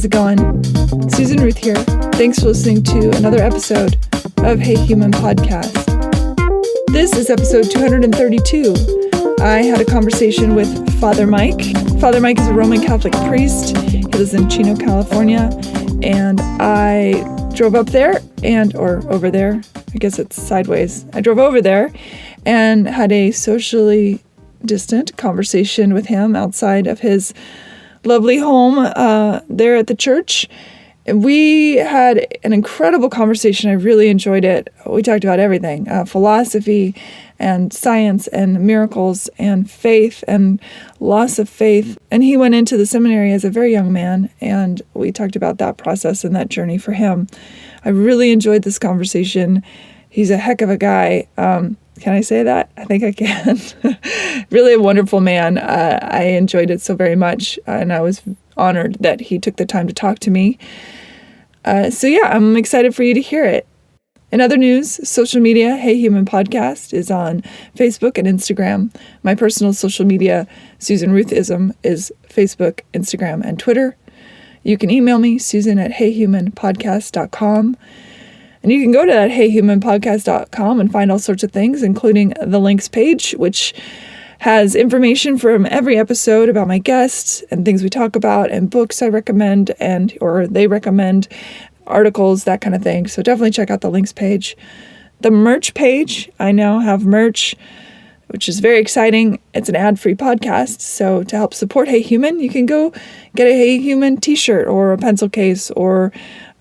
how's it going? Susan Ruth here. Thanks for listening to another episode of Hey Human Podcast. This is episode 232. I had a conversation with Father Mike. Father Mike is a Roman Catholic priest. He lives in Chino, California. And I drove up there or over there. I guess it's sideways. I drove over there and had a socially distant conversation with him outside of his lovely home there at the church. We had an incredible conversation. I really enjoyed it. We talked about everything, philosophy and science and miracles and faith and loss of faith. And he went into the seminary as a very young man, and we talked about that process and that journey for him. I really enjoyed this conversation. He's a heck of a guy. Can I say that? I think I can. Really a wonderful man. I enjoyed it so very much, and I was honored that he took the time to talk to me. I'm excited for you to hear it. In other news, social media, Hey Human Podcast is on Facebook and Instagram. My personal social media, Susan Ruthism, is Facebook, Instagram, and Twitter. You can email me, susan@heyhumanpodcast.com. And you can go to that heyhumanpodcast.com and find all sorts of things, including the links page, which has information from every episode about my guests and things we talk about and books I recommend or they recommend, articles, that kind of thing. So definitely check out the links page. The merch page, I now have merch, which is very exciting. It's an ad-free podcast. So to help support Hey Human, you can go get a Hey Human t-shirt or a pencil case or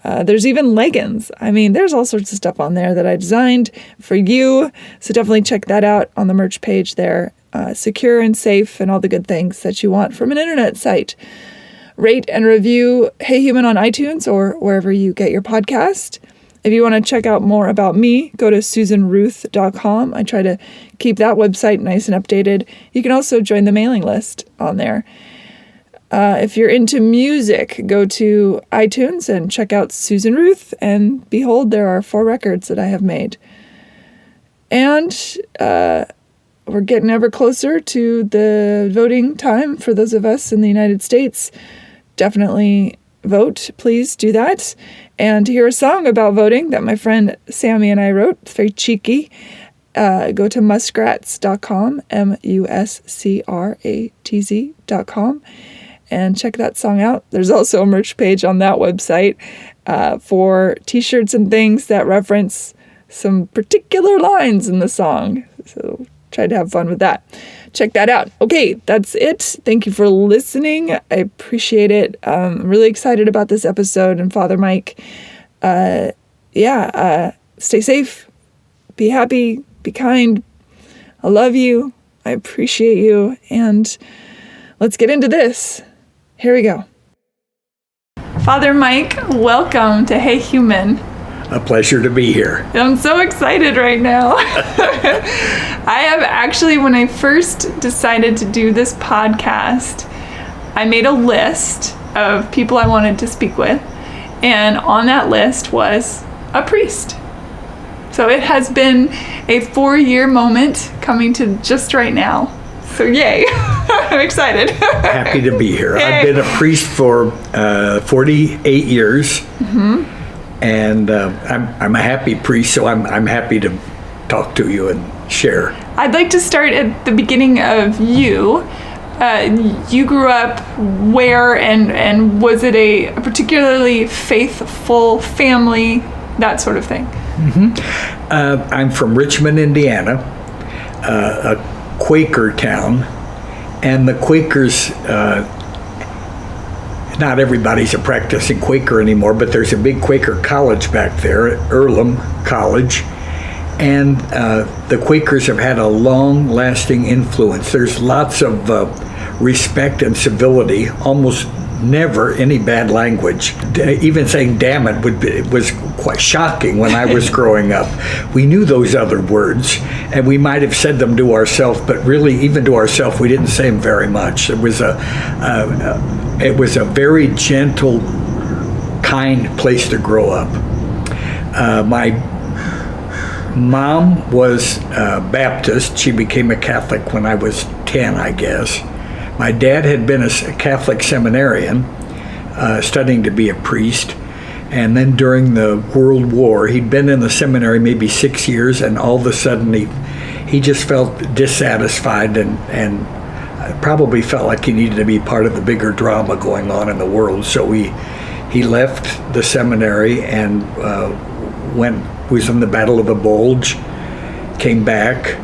there's even leggings. I mean, there's all sorts of stuff on there that I designed for you. So definitely check that out on the merch page there. Secure and safe and all the good things that you want from an internet site. Rate and review Hey Human on iTunes or wherever you get your podcast. If you want to check out more about me, go to susanruth.com. I try to keep that website nice and updated. You can also join the mailing list on there. If you're into music, go to iTunes and check out Susan Ruth, and behold, there are 4 records that I have made. And we're getting ever closer to the voting time for those of us in the United States. Definitely vote. Please do that. And to hear a song about voting that my friend Sammy and I wrote, it's very cheeky, go to muskrats.com, muscratz.com. And check that song out. There's also a merch page on that website for t-shirts and things that reference some particular lines in the song. So try to have fun with that. Check that out. Okay, that's it. Thank you for listening. I appreciate it. I'm really excited about this episode and Father Mike. Stay safe. Be happy. Be kind. I love you. I appreciate you. And let's get into this. Here we go. Father Mike, welcome to Hey Human. A pleasure to be here. I'm so excited right now. I have actually, when I first decided to do this podcast, I made a list of people I wanted to speak with, and on that list was a priest. So it has been a 4-year moment coming to just right now. So yay, I'm excited. Happy to be here. Yay. I've been a priest for 48 years, and I'm a happy priest, so I'm happy to talk to you and share. I'd like to start at the beginning of you. You grew up where, and was it a particularly faithful family, that sort of thing? I'm from Richmond, Indiana, a Quaker town, and the Quakers, not everybody's a practicing Quaker anymore, but there's a big Quaker college back there, Earlham College, and the Quakers have had a long-lasting influence. There's lots of respect and civility, almost never any bad language. Even saying damn it was quite shocking when I was growing up. We knew those other words, and we might have said them to ourselves, but really, even to ourselves, we didn't say them very much. It was a very gentle, kind place to grow up. My mom was Baptist. She became a Catholic when I was 10, I guess. My dad had been a Catholic seminarian, studying to be a priest. And then during the World War, he'd been in the seminary maybe 6 years, and all of a sudden he just felt dissatisfied and probably felt like he needed to be part of the bigger drama going on in the world. So he left the seminary and was in the Battle of the Bulge, came back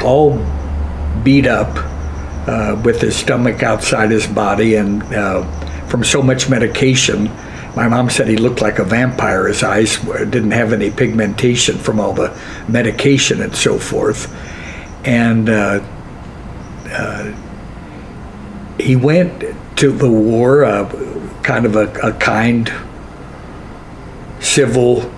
all beat up with his stomach outside his body, and from so much medication. My mom said he looked like a vampire. His eyes didn't have any pigmentation from all the medication and so forth. And he went to the war, kind of a kind, civil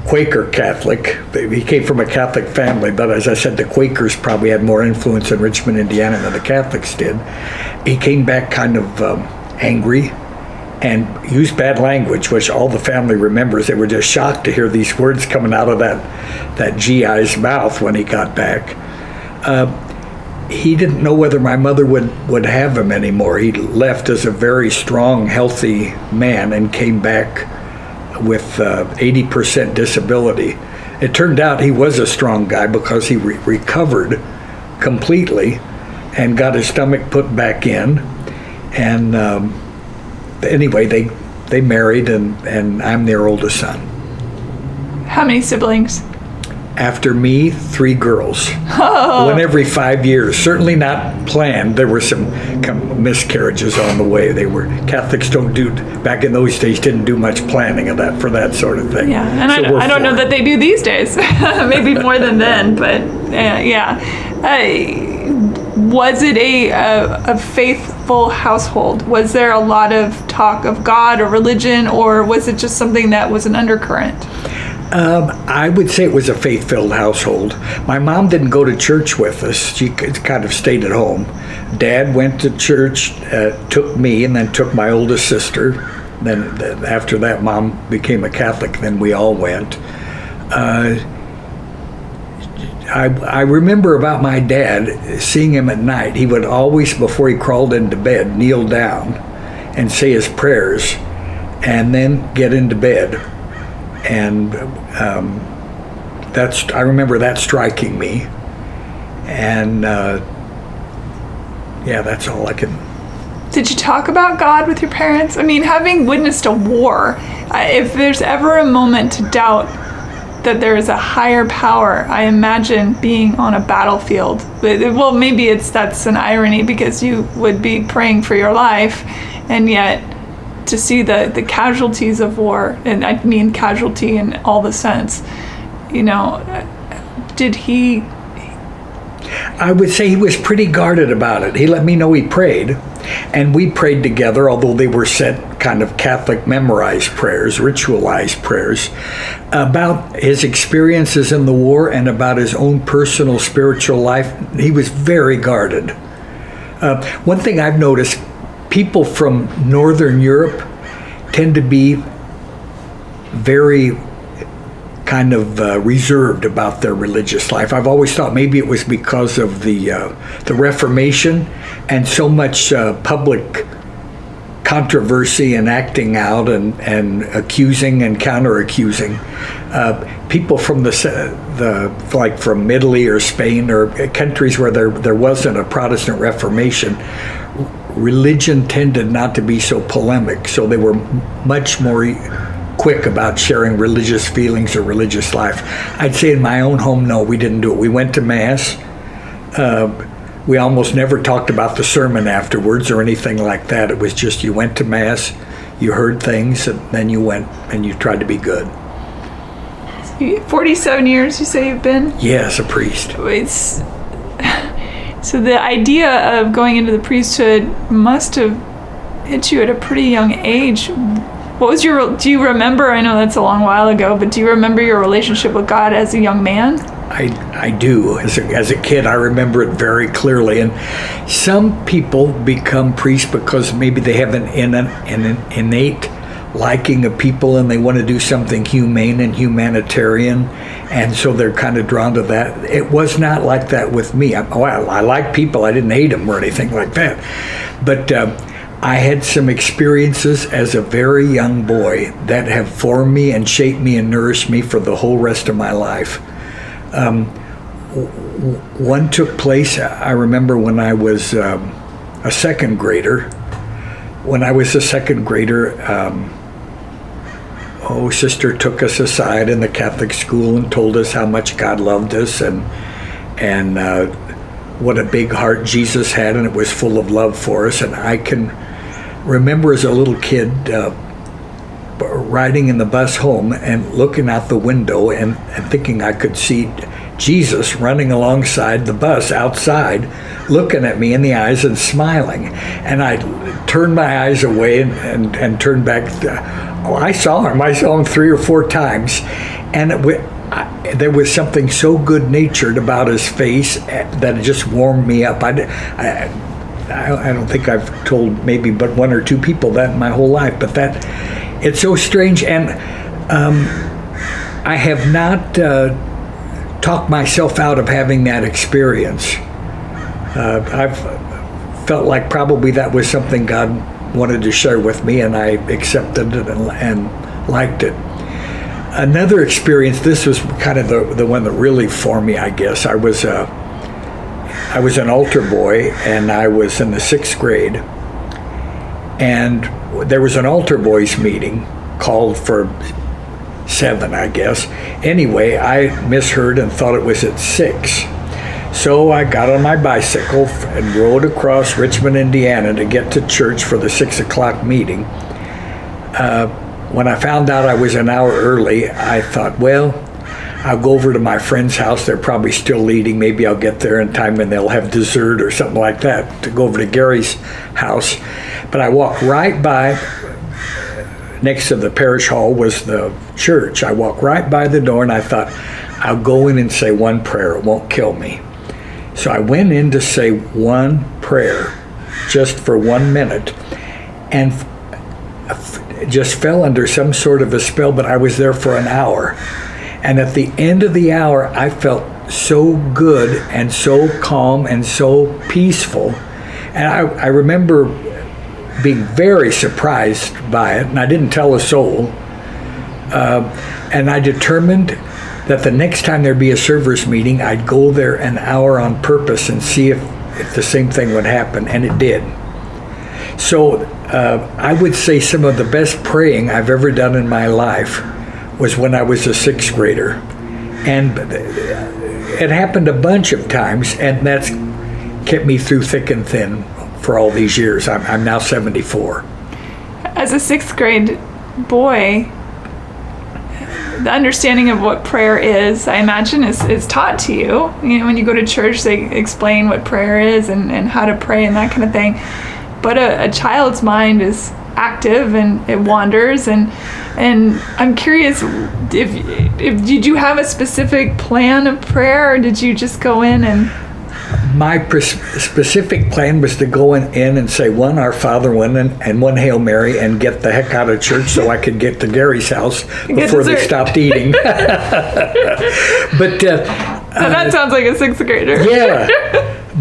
Quaker Catholic. He came from a Catholic family, but as I said, the Quakers probably had more influence in Richmond, Indiana than the Catholics did. He came back kind of angry and used bad language, which all the family remembers. They were just shocked to hear these words coming out of that GI's mouth when he got back. He didn't know whether my mother would have him anymore. He left as a very strong, healthy man and came back with 80% disability. It turned out he was a strong guy because he recovered completely and got his stomach put back in. And anyway, they married, and I'm their oldest son. How many siblings? After me, 3 girls. Oh. One every 5 years. Certainly not planned. There were some miscarriages on the way. Catholics back in those days, didn't do much planning for that sort of thing. Yeah, and so I don't know that they do these days. Maybe more than then, but yeah. Was it a faithful household? Was there a lot of talk of God or religion, or was it just something that was an undercurrent? I would say it was a faith-filled household. My mom didn't go to church with us. She kind of stayed at home. Dad went to church, took me, and then took my oldest sister. Then after that, Mom became a Catholic. Then we all went. I remember about my dad, seeing him at night. He would always, before he crawled into bed, kneel down and say his prayers and then get into bed. And I remember that striking me. And that's all I can. Did you talk about God with your parents? I mean, having witnessed a war, if there's ever a moment to doubt that there is a higher power, I imagine being on a battlefield. Well, maybe that's an irony because you would be praying for your life, and yet to see the casualties of war, and I mean casualty in all the sense, did he? I would say he was pretty guarded about it. He let me know he prayed, and we prayed together, although they were set kind of Catholic memorized prayers, ritualized prayers, about his experiences in the war and about his own personal spiritual life. He was very guarded. One thing I've noticed, people from Northern Europe tend to be very kind of reserved about their religious life. I've always thought maybe it was because of the Reformation and so much public controversy and acting out and accusing and counter-accusing. People from like from Italy or Spain or countries where there wasn't a Protestant Reformation, religion tended not to be so polemic, so they were much more quick about sharing religious feelings or religious life. I'd say in my own home, no, we didn't do it. We went to Mass. We almost never talked about the sermon afterwards or anything like that. It was just you went to Mass, you heard things, and then you went and you tried to be good. 47 years, you say you've been? Yes, a priest. So the idea of going into the priesthood must have hit you at a pretty young age. Do you remember, I know that's a long while ago, but do you remember your relationship with God as a young man? I do. As a kid, I remember it very clearly. And some people become priests because maybe they have an innate liking of people and they want to do something humane and humanitarian, and so they're kind of drawn to that. It was not like that with me. I like people. I didn't hate them or anything like that. But I had some experiences as a very young boy that have formed me and shaped me and nourished me for the whole rest of my life. One took place, I remember when I was a second grader. When I was a second grader, sister took us aside in the Catholic school and told us how much God loved us and what a big heart Jesus had, and it was full of love for us. And I can remember as a little kid riding in the bus home and looking out the window and thinking I could see Jesus running alongside the bus outside, looking at me in the eyes and smiling. And I turned my eyes away and turned back. I saw him. I saw him 3 or 4 times. And there was something so good-natured about his face that it just warmed me up. I don't think I've told maybe but 1 or 2 people that in my whole life, but it's so strange. And I have not talked myself out of having that experience. I've felt like probably that was something God wanted to share with me, and I accepted it and liked it. Another experience, this was kind of the one that really formed me, I guess. I was an altar boy, and I was in the 6th grade, and there was an altar boys meeting called for 7, I guess. Anyway, I misheard and thought it was at 6. So I got on my bicycle and rode across Richmond, Indiana to get to church for the 6 o'clock meeting. When I found out I was an hour early, I thought, well, I'll go over to my friend's house. They're probably still eating. Maybe I'll get there in time and they'll have dessert or something like that to go over to Gary's house. But I walked right by. Next to the parish hall was the church. I walked right by the door and I thought, I'll go in and say one prayer. It won't kill me. So I went in to say one prayer just for 1 minute and just fell under some sort of a spell, but I was there for an hour. And at the end of the hour, I felt so good and so calm and so peaceful. And I remember being very surprised by it, and I didn't tell a soul. And I determined that the next time there'd be a servers meeting, I'd go there an hour on purpose and see if the same thing would happen, and it did. So I would say some of the best praying I've ever done in my life was when I was a 6th grader. And it happened a bunch of times, and that's kept me through thick and thin for all these years. I'm now 74. As a 6th grade boy, the understanding of what prayer is, I imagine, is taught to you. You know, when you go to church, they explain what prayer is and how to pray and that kind of thing. But a child's mind is active and it wanders, and I'm curious if did you have a specific plan of prayer, or did you just go in and? My specific plan was to go in and say one Our Father, and one Hail Mary, and get the heck out of church so I could get to Gary's house before they stopped eating. But that sounds like a 6th grader. Yeah,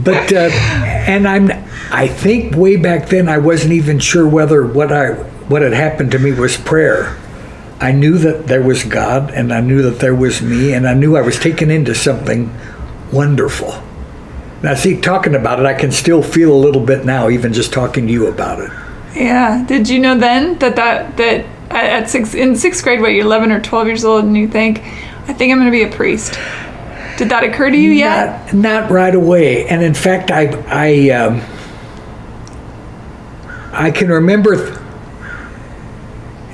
but and I think way back then I wasn't even sure whether what had happened to me was prayer. I knew that there was God, and I knew that there was me, and I knew I was taken into something wonderful. Now, see, talking about it, I can still feel a little bit now, even just talking to you about it. Yeah. Did you know then that in 6th grade, what, you're 11 or 12 years old, and you think, I think I'm going to be a priest? Did that occur to you yet? Not right away. And in fact, I can remember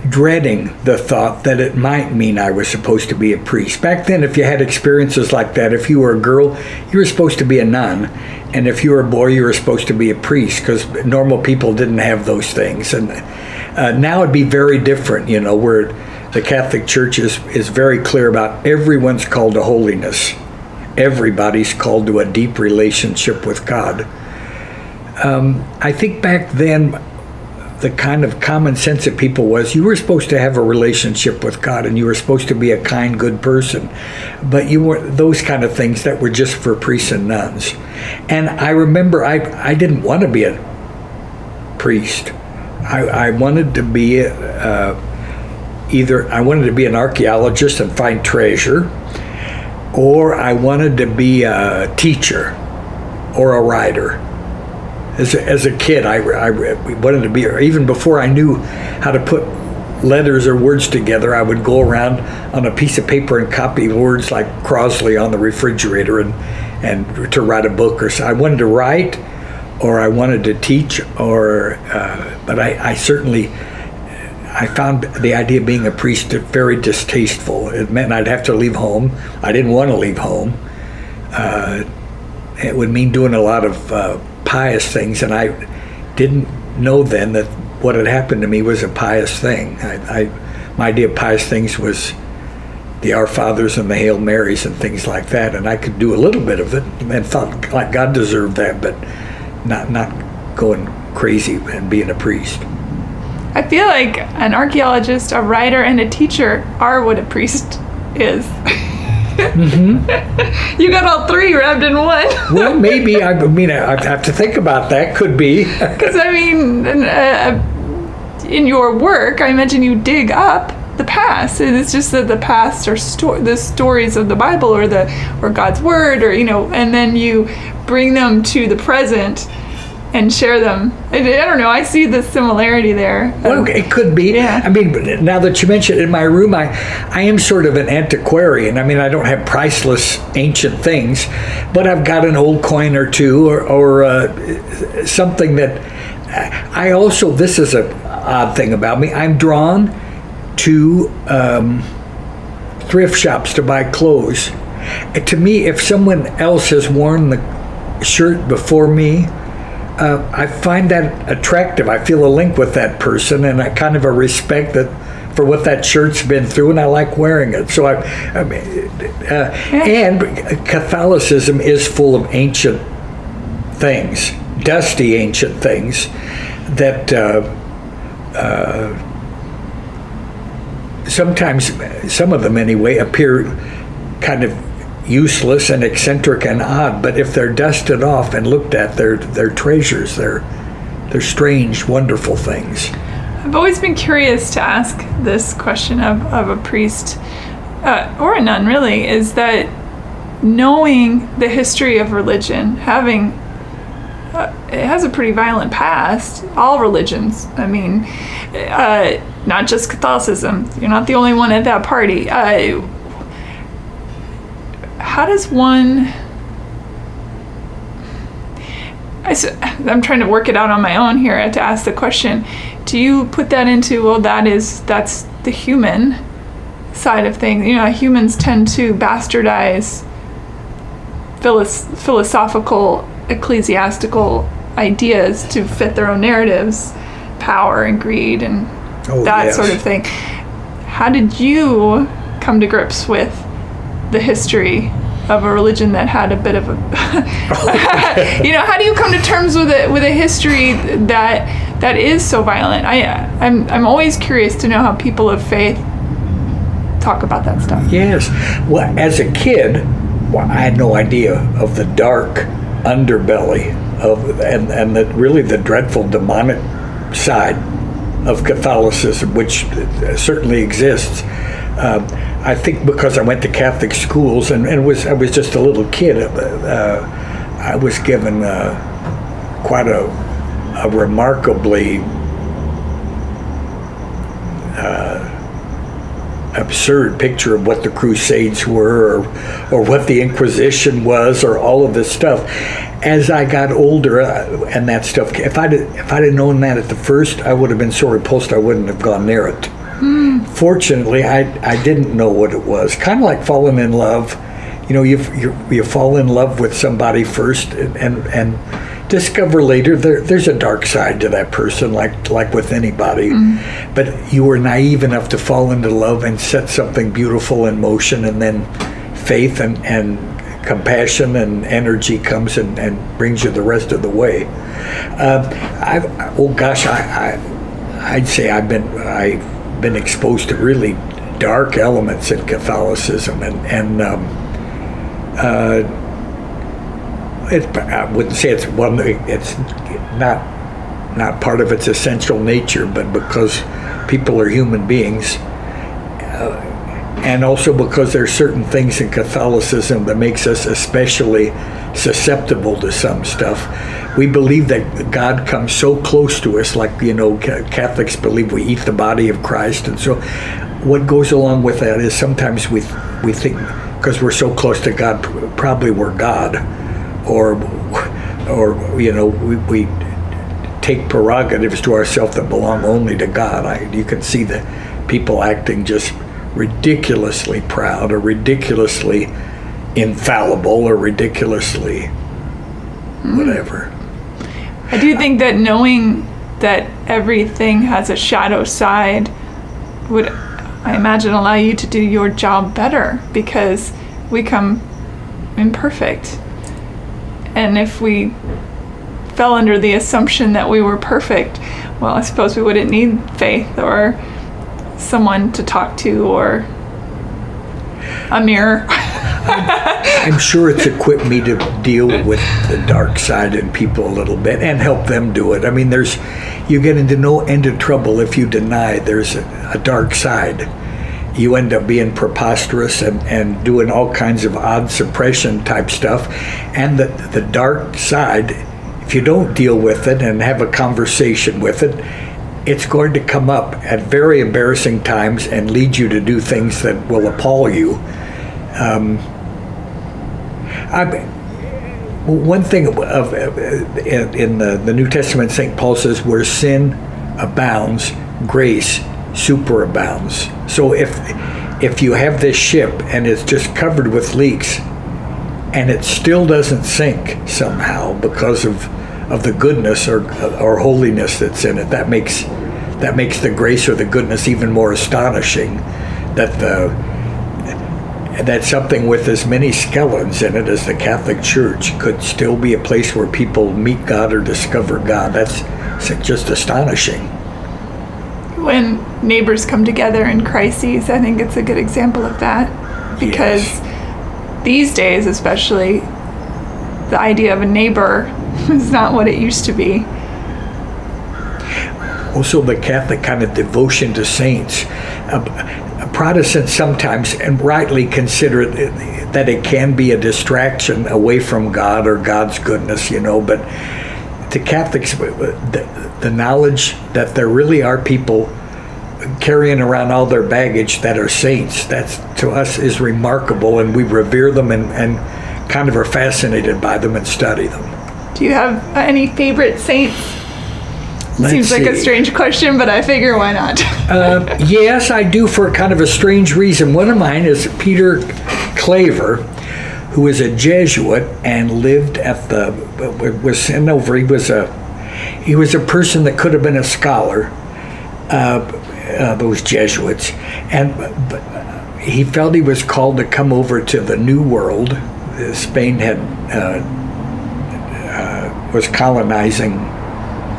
dreading the thought that it might mean I was supposed to be a priest. Back then, if you had experiences like that, if you were a girl, you were supposed to be a nun. And if you were a boy, you were supposed to be a priest, because normal people didn't have those things. And now it'd be very different, you know, where the Catholic Church is very clear about everyone's called to holiness. Everybody's called to a deep relationship with God. I think back then, the kind of common sense of people was you were supposed to have a relationship with God, and you were supposed to be a kind, good person. But you weren't those kind of things that were just for priests and nuns. And I remember I didn't want to be a priest. I wanted to be either I wanted to be an archaeologist and find treasure, or I wanted to be a teacher or a writer. As a kid, I wanted to be, even before I knew how to put letters or words together, I would go around on a piece of paper and copy words like Crosley on the refrigerator and to write a book. Or so I wanted to write, or I wanted to teach, but I certainly, I found the idea of being a priest very distasteful. It meant I'd have to leave home. I didn't want to leave home. It would mean doing a lot of pious things, and I didn't know then that what had happened to me was a pious thing. My idea of pious things was the Our Fathers and the Hail Marys and things like that, and I could do a little bit of it and thought like God deserved that, but not going crazy and being a priest. I feel like an archaeologist, a writer, and a teacher are what a priest is. Mm-hmm. You got all three wrapped in one. Well, maybe. I have to think about that. Could be. Because, in your work, I imagine you dig up the past. It's just that the past are the stories of the Bible or God's Word, and then you bring them to the present and share them. I don't know. I see the similarity there. Well, it could be. Yeah. Now that you mention it, in my room, I am sort of an antiquarian. I don't have priceless ancient things, but I've got an old coin or two, or something that I also. This is an odd thing about me. I'm drawn to thrift shops to buy clothes. To me, if someone else has worn the shirt before me, I find that attractive. I feel a link with that person, and I kind of a respect for what that shirt's been through, and I like wearing it. So and Catholicism is full of ancient things, dusty ancient things that sometimes, some of them anyway, appear kind of useless and eccentric and odd, but if they're dusted off and looked at, they're treasures. They're strange, wonderful things. I've always been curious to ask this question of a priest or a nun, really, is that knowing the history of religion, having it has a pretty violent past. All religions. Not just Catholicism. You're not the only one at that party. How does one... I'm trying to work it out on my own here to ask the question. Do you put that into, well, that's the human side of things? Humans tend to bastardize philosophical, ecclesiastical ideas to fit their own narratives, power and greed and sort of thing. How did you come to grips with the history of a religion that had a bit of a how do you come to terms with a history that is so violent? I'm always curious to know how people of faith talk about that stuff. Yes. Well, as a kid, I had no idea of the dark underbelly and the dreadful demonic side of Catholicism, which certainly exists. I think because I went to Catholic schools and I was just a little kid, I was given quite a remarkably absurd picture of what the Crusades were, or what the Inquisition was, or all of this stuff. As I got older, and that stuff, if I'd have known that at the first, I would have been so repulsed I wouldn't have gone near it. Fortunately, I didn't know what it was. Kind of like falling in love. You fall in love with somebody first, and discover later there's a dark side to that person, like with anybody. But you were naive enough to fall into love and set something beautiful in motion, and then faith and compassion and energy comes and brings you the rest of the way. I'd say I've been exposed to really dark elements in Catholicism, and I wouldn't say it's not not part of its essential nature, but because people are human beings, and also because there are certain things in Catholicism that makes us especially susceptible to some stuff. We believe that God comes so close to us, like, Catholics believe we eat the body of Christ. And so what goes along with that is sometimes we think, because we're so close to God, probably we're God, or we take prerogatives to ourselves that belong only to God. You can see the people acting just ridiculously proud, or ridiculously infallible, or ridiculously whatever. I do think that knowing that everything has a shadow side would, I imagine, allow you to do your job better, because we come imperfect. And if we fell under the assumption that we were perfect, well, I suppose we wouldn't need faith or someone to talk to or a mirror. I'm sure it's equipped me to deal with the dark side in people a little bit and help them do it. I mean, you get into no end of trouble if you deny there's a dark side. You end up being preposterous and doing all kinds of odd suppression type stuff. And the dark side, if you don't deal with it and have a conversation with it, it's going to come up at very embarrassing times and lead you to do things that will appall you. One thing in the New Testament, St. Paul says, where sin abounds, grace superabounds. So if you have this ship and it's just covered with leaks and it still doesn't sink somehow because of the goodness or holiness that's in it, that makes the grace or the goodness even more astonishing. That something with as many skeletons in it as the Catholic Church could still be a place where people meet God or discover God. That's just astonishing. When Neighbors come together in crises, I think it's a good example of that, because these days especially, the idea of a neighbor is not what it used to be. Also, the Catholic kind of devotion to saints. Protestants sometimes, and rightly, consider that it can be a distraction away from God or God's goodness, but to Catholics, the knowledge that there really are people carrying around all their baggage that are saints, that to us is remarkable, and we revere them and kind of are fascinated by them and study them. Do you have any favorite saints? Seems like a strange question, but I figure why not? Yes, I do, for kind of a strange reason. One of mine is Peter Claver, who was a Jesuit and lived was sent over. He was a person that could have been a scholar, those Jesuits, but he felt he was called to come over to the New World. Spain was colonizing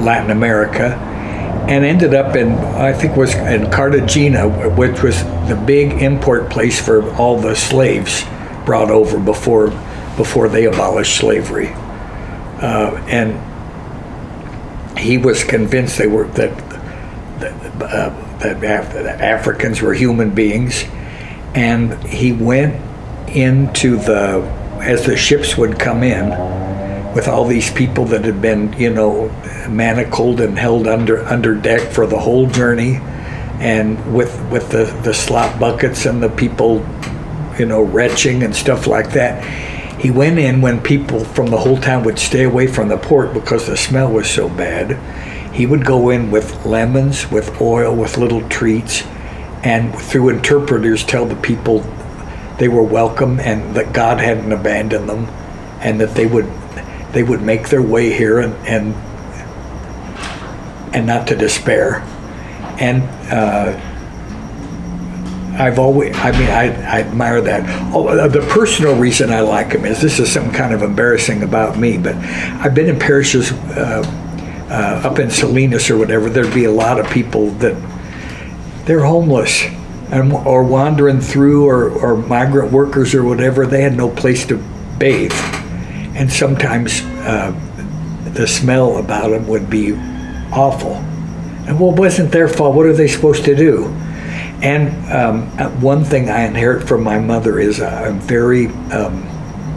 Latin America, and ended up in Cartagena, which was the big import place for all the slaves brought over before they abolished slavery. And he was convinced that Africans were human beings, and he went into as the ships would come in, with all these people that had been, manacled and held under deck for the whole journey, and with the slop buckets and the people, retching and stuff like that. He went in when people from the whole town would stay away from the port because the smell was so bad. He would go in with lemons, with oil, with little treats, and through interpreters tell the people they were welcome and that God hadn't abandoned them, and that they would make their way here and not to despair. And I admire that. The personal reason I like him is, this is something kind of embarrassing about me, but I've been in parishes up in Salinas or whatever. There'd be a lot of people that they're homeless or wandering through, or migrant workers or whatever. They had no place to bathe. And sometimes the smell about them would be awful. And well, it wasn't their fault. What are they supposed to do? And one thing I inherit from my mother is I'm very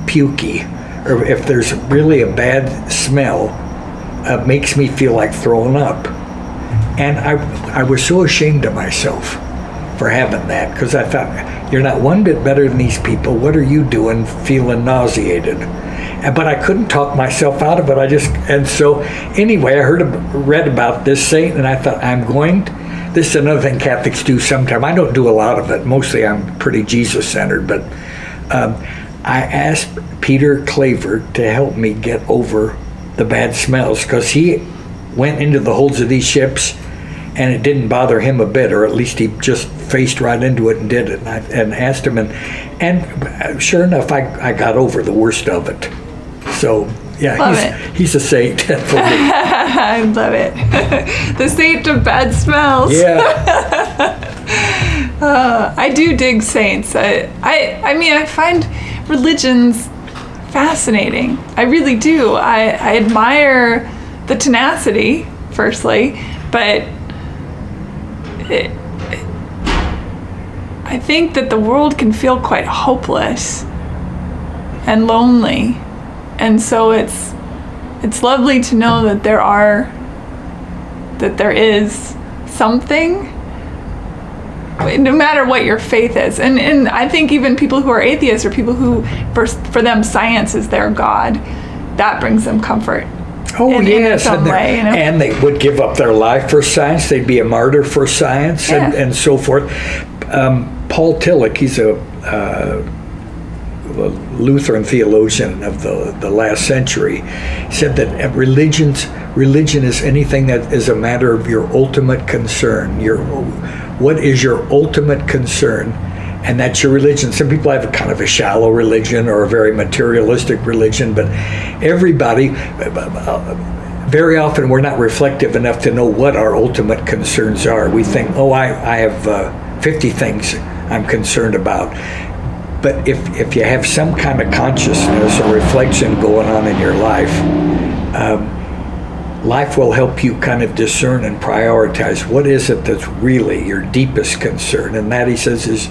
pukey. Or if there's really a bad smell, it makes me feel like throwing up. And I was so ashamed of myself for having that, because I thought, you're not one bit better than these people. What are you doing feeling nauseated? But I couldn't talk myself out of it. And so anyway, I read about this saint, and I thought, this is another thing Catholics do sometimes. I don't do a lot of it. Mostly I'm pretty Jesus-centered, but I asked Peter Claver to help me get over the bad smells, because he went into the holds of these ships and it didn't bother him a bit, or at least he just faced right into it and did it. And asked him, and sure enough, I got over the worst of it. So yeah, he's a saint for me. I love it. The saint of bad smells. Yeah. I do dig saints. I mean, I find religions fascinating. I really do. I admire the tenacity, firstly, but I think that the world can feel quite hopeless and lonely. And so it's lovely to know that there is something, no matter what your faith is. And I think even people who are atheists, or people who, for them, science is their God, that brings them comfort. Oh, yes. And they would give up their life for science. They'd be a martyr for science, and so forth. Paul Tillich, he's a Lutheran theologian of the last century, said that religion is anything that is a matter of your ultimate concern. What is your ultimate concern? And that's your religion. Some people have a kind of a shallow religion or a very materialistic religion, but everybody, very often we're not reflective enough to know what our ultimate concerns are. We think, I have 50 things I'm concerned about. But if you have some kind of consciousness or reflection going on in your life, life will help you kind of discern and prioritize what is it that's really your deepest concern. And that, he says, is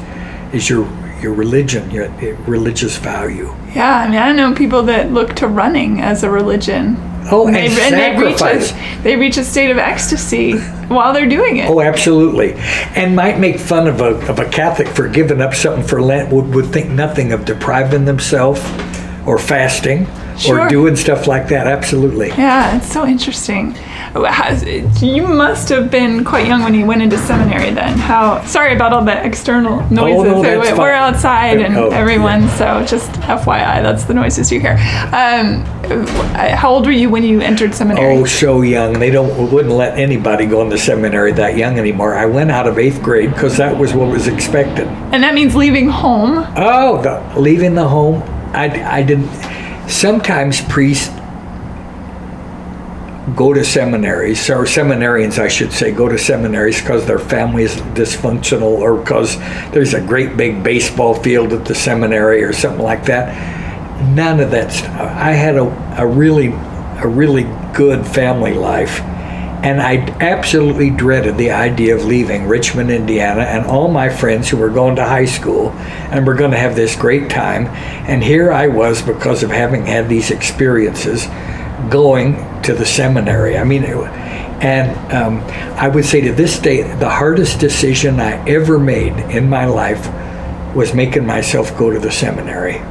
your religion, your religious value. Yeah, I mean, I know people that look to running as a religion. Oh, and sacrifice. They reach a state of ecstasy while they're doing it. Oh, absolutely. And might make fun of a Catholic for giving up something for Lent, would think nothing of depriving themselves or fasting or doing stuff like that. Absolutely. Yeah, it's so interesting. You must have been quite young when you went into seminary then. Sorry about all the external noises. Oh, no, that's fine. We're outside and everyone, so just FYI, that's the noises you hear. How old were you when you entered seminary? Oh, so young. They wouldn't let anybody go into seminary that young anymore. I went out of 8th grade because that was what was expected. And that means leaving home? Oh, leaving the home. I didn't. Sometimes priests go to seminaries, or seminarians, I should say, go to seminaries because their family is dysfunctional, or because there's a great big baseball field at the seminary or something like that. None of that stuff. I had a really good family life, and I absolutely dreaded the idea of leaving Richmond, Indiana, and all my friends who were going to high school and were going to have this great time. And here I was, because of having had these experiences, going to the seminary. I mean, I would say to this day, the hardest decision I ever made in my life was making myself go to the seminary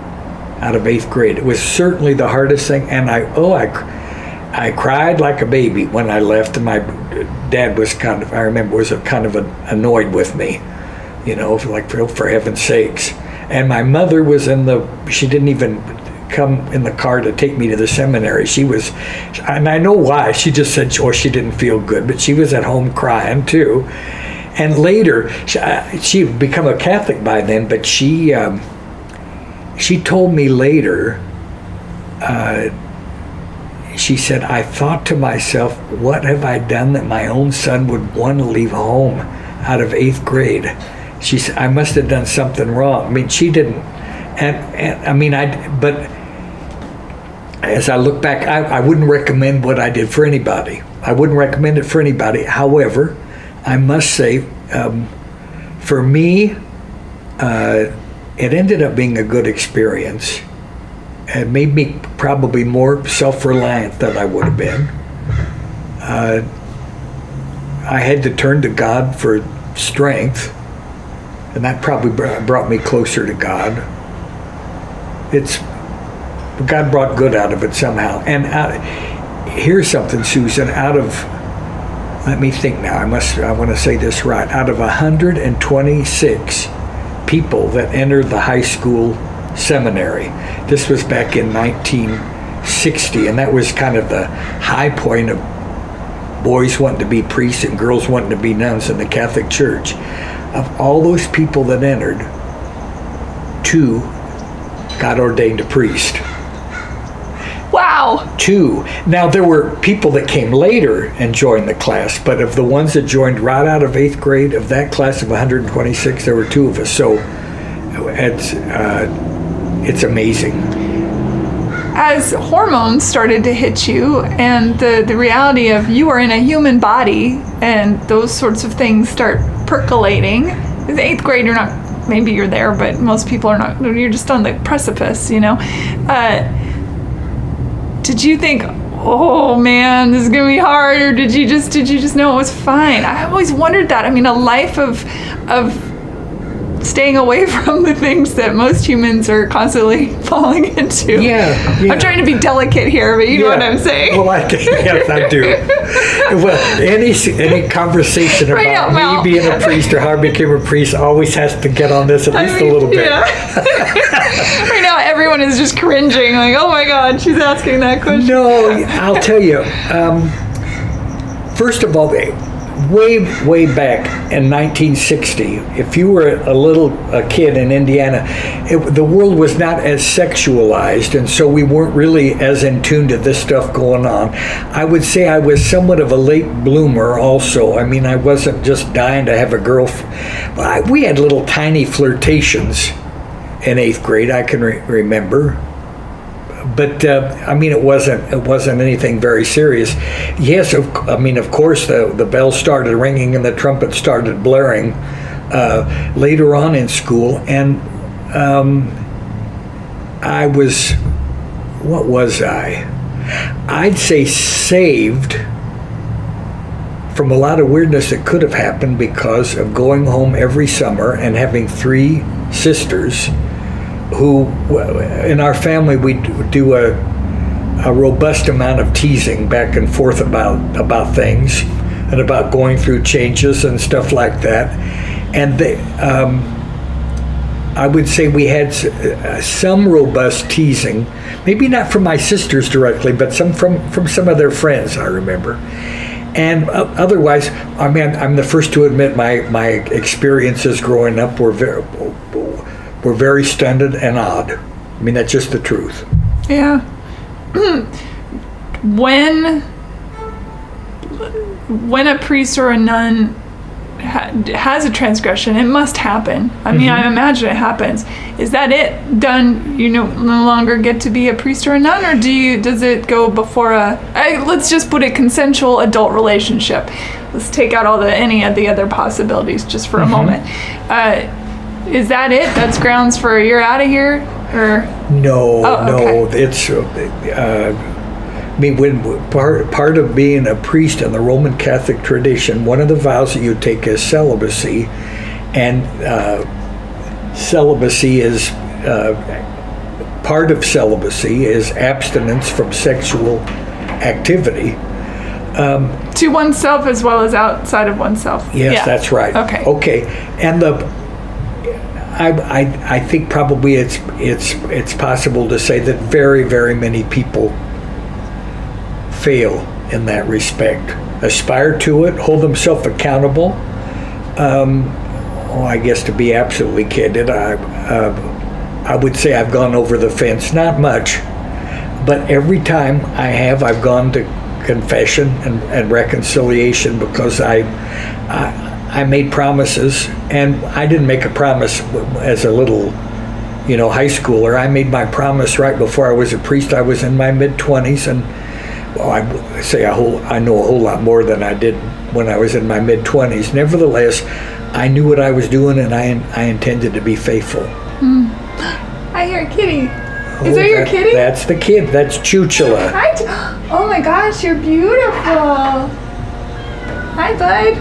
out of 8th grade. It was certainly the hardest thing, and I cried like a baby when I left, and my dad was kind of annoyed with me, like, for heaven's sakes. And my mother was she didn't even come in the car to take me to the seminary. She was, and I know why, she just said, she didn't feel good, but she was at home crying too. And later, she had become a Catholic by then, but she told me later, she said, I thought to myself, what have I done that my own son would want to leave home out of 8th grade? She said, I must have done something wrong. I mean, she didn't, but as I look back, I wouldn't recommend what I did for anybody. I wouldn't recommend it for anybody. However, I must say, for me, it ended up being a good experience. It made me probably more self-reliant than I would have been. I had to turn to God for strength, and that probably brought me closer to God. God brought good out of it somehow. And here's something, Susan, let me think now, I want to say this right, out of 126 people that entered the high school seminary, this was back in 1960, and that was kind of the high point of boys wanting to be priests and girls wanting to be nuns in the Catholic Church. Of all those people that entered, 2 got ordained a priest. Wow. 2. Now, there were people that came later and joined the class, but of the ones that joined right out of 8th grade, of that class of 126, there were 2 of us. So it's amazing. As hormones started to hit you, and the reality of you are in a human body, and those sorts of things start percolating. In 8th grade, you're not, maybe you're there, but most people are not, you're just on the precipice, you know. Did you think, oh man, this is gonna be hard, or did you just know it was fine? I always wondered that. I mean, a life of staying away from the things that most humans are constantly falling into. Yeah. I'm trying to be delicate here, but you know what I'm saying. Well, yes, I do. Well, any conversation about me being a priest or how I became a priest always has to get on this at least a little bit. Yeah. Right now, everyone is just cringing, like, oh my God, she's asking that question. No, I'll tell you. First of all, way back in 1960, if you were a kid in Indiana, the world was not as sexualized, and so we weren't really as in tune to this stuff going on. I would say I was somewhat of a late bloomer also. I mean, I wasn't just dying to have a girlfriend. We had little tiny flirtations in 8th grade, I can remember. But I mean, it wasn't anything very serious. Yes, of course, the bells started ringing and the trumpet started blaring later on in school, and I was, what was I? I'd say saved from a lot of weirdness that could have happened because of going home every summer and having 3 sisters. Who, in our family, we do a robust amount of teasing back and forth about things and about going through changes and stuff like that. And I would say we had some robust teasing, maybe not from my sisters directly, but some from some of their friends, I remember. And otherwise, I mean, I'm the first to admit my experiences growing up were very stunted and odd. I mean, that's just the truth. Yeah. When a priest or a nun has a transgression, it must happen. I mean, I imagine it happens. Is that it? Done? You no longer get to be a priest or a nun, or does it go before let's just put it, consensual adult relationship? Let's take out any of the other possibilities just for a moment. Is that it? That's grounds for you're out of here? Or no, okay. It's I mean, when part of being a priest in the Roman Catholic tradition, one of the vows that you take is celibacy, and celibacy is part of celibacy is abstinence from sexual activity. To oneself as well as outside of oneself. Yes, yeah. That's right. Okay. And I think probably it's possible to say that very, very many people fail in that respect. Aspire to it, hold themselves accountable. I guess to be absolutely candid, I would say I've gone over the fence. Not much, but every time I've gone to confession and reconciliation because I made promises, and I didn't make a promise as a little high schooler. I made my promise right before I was a priest. I was in my mid-20s, and I know a whole lot more than I did when I was in my mid-20s. Nevertheless, I knew what I was doing, and I intended to be faithful. I hear a kitty. Is that your kitty? That's the kid. That's Chuchula. Oh my gosh, you're beautiful. Hi, bud.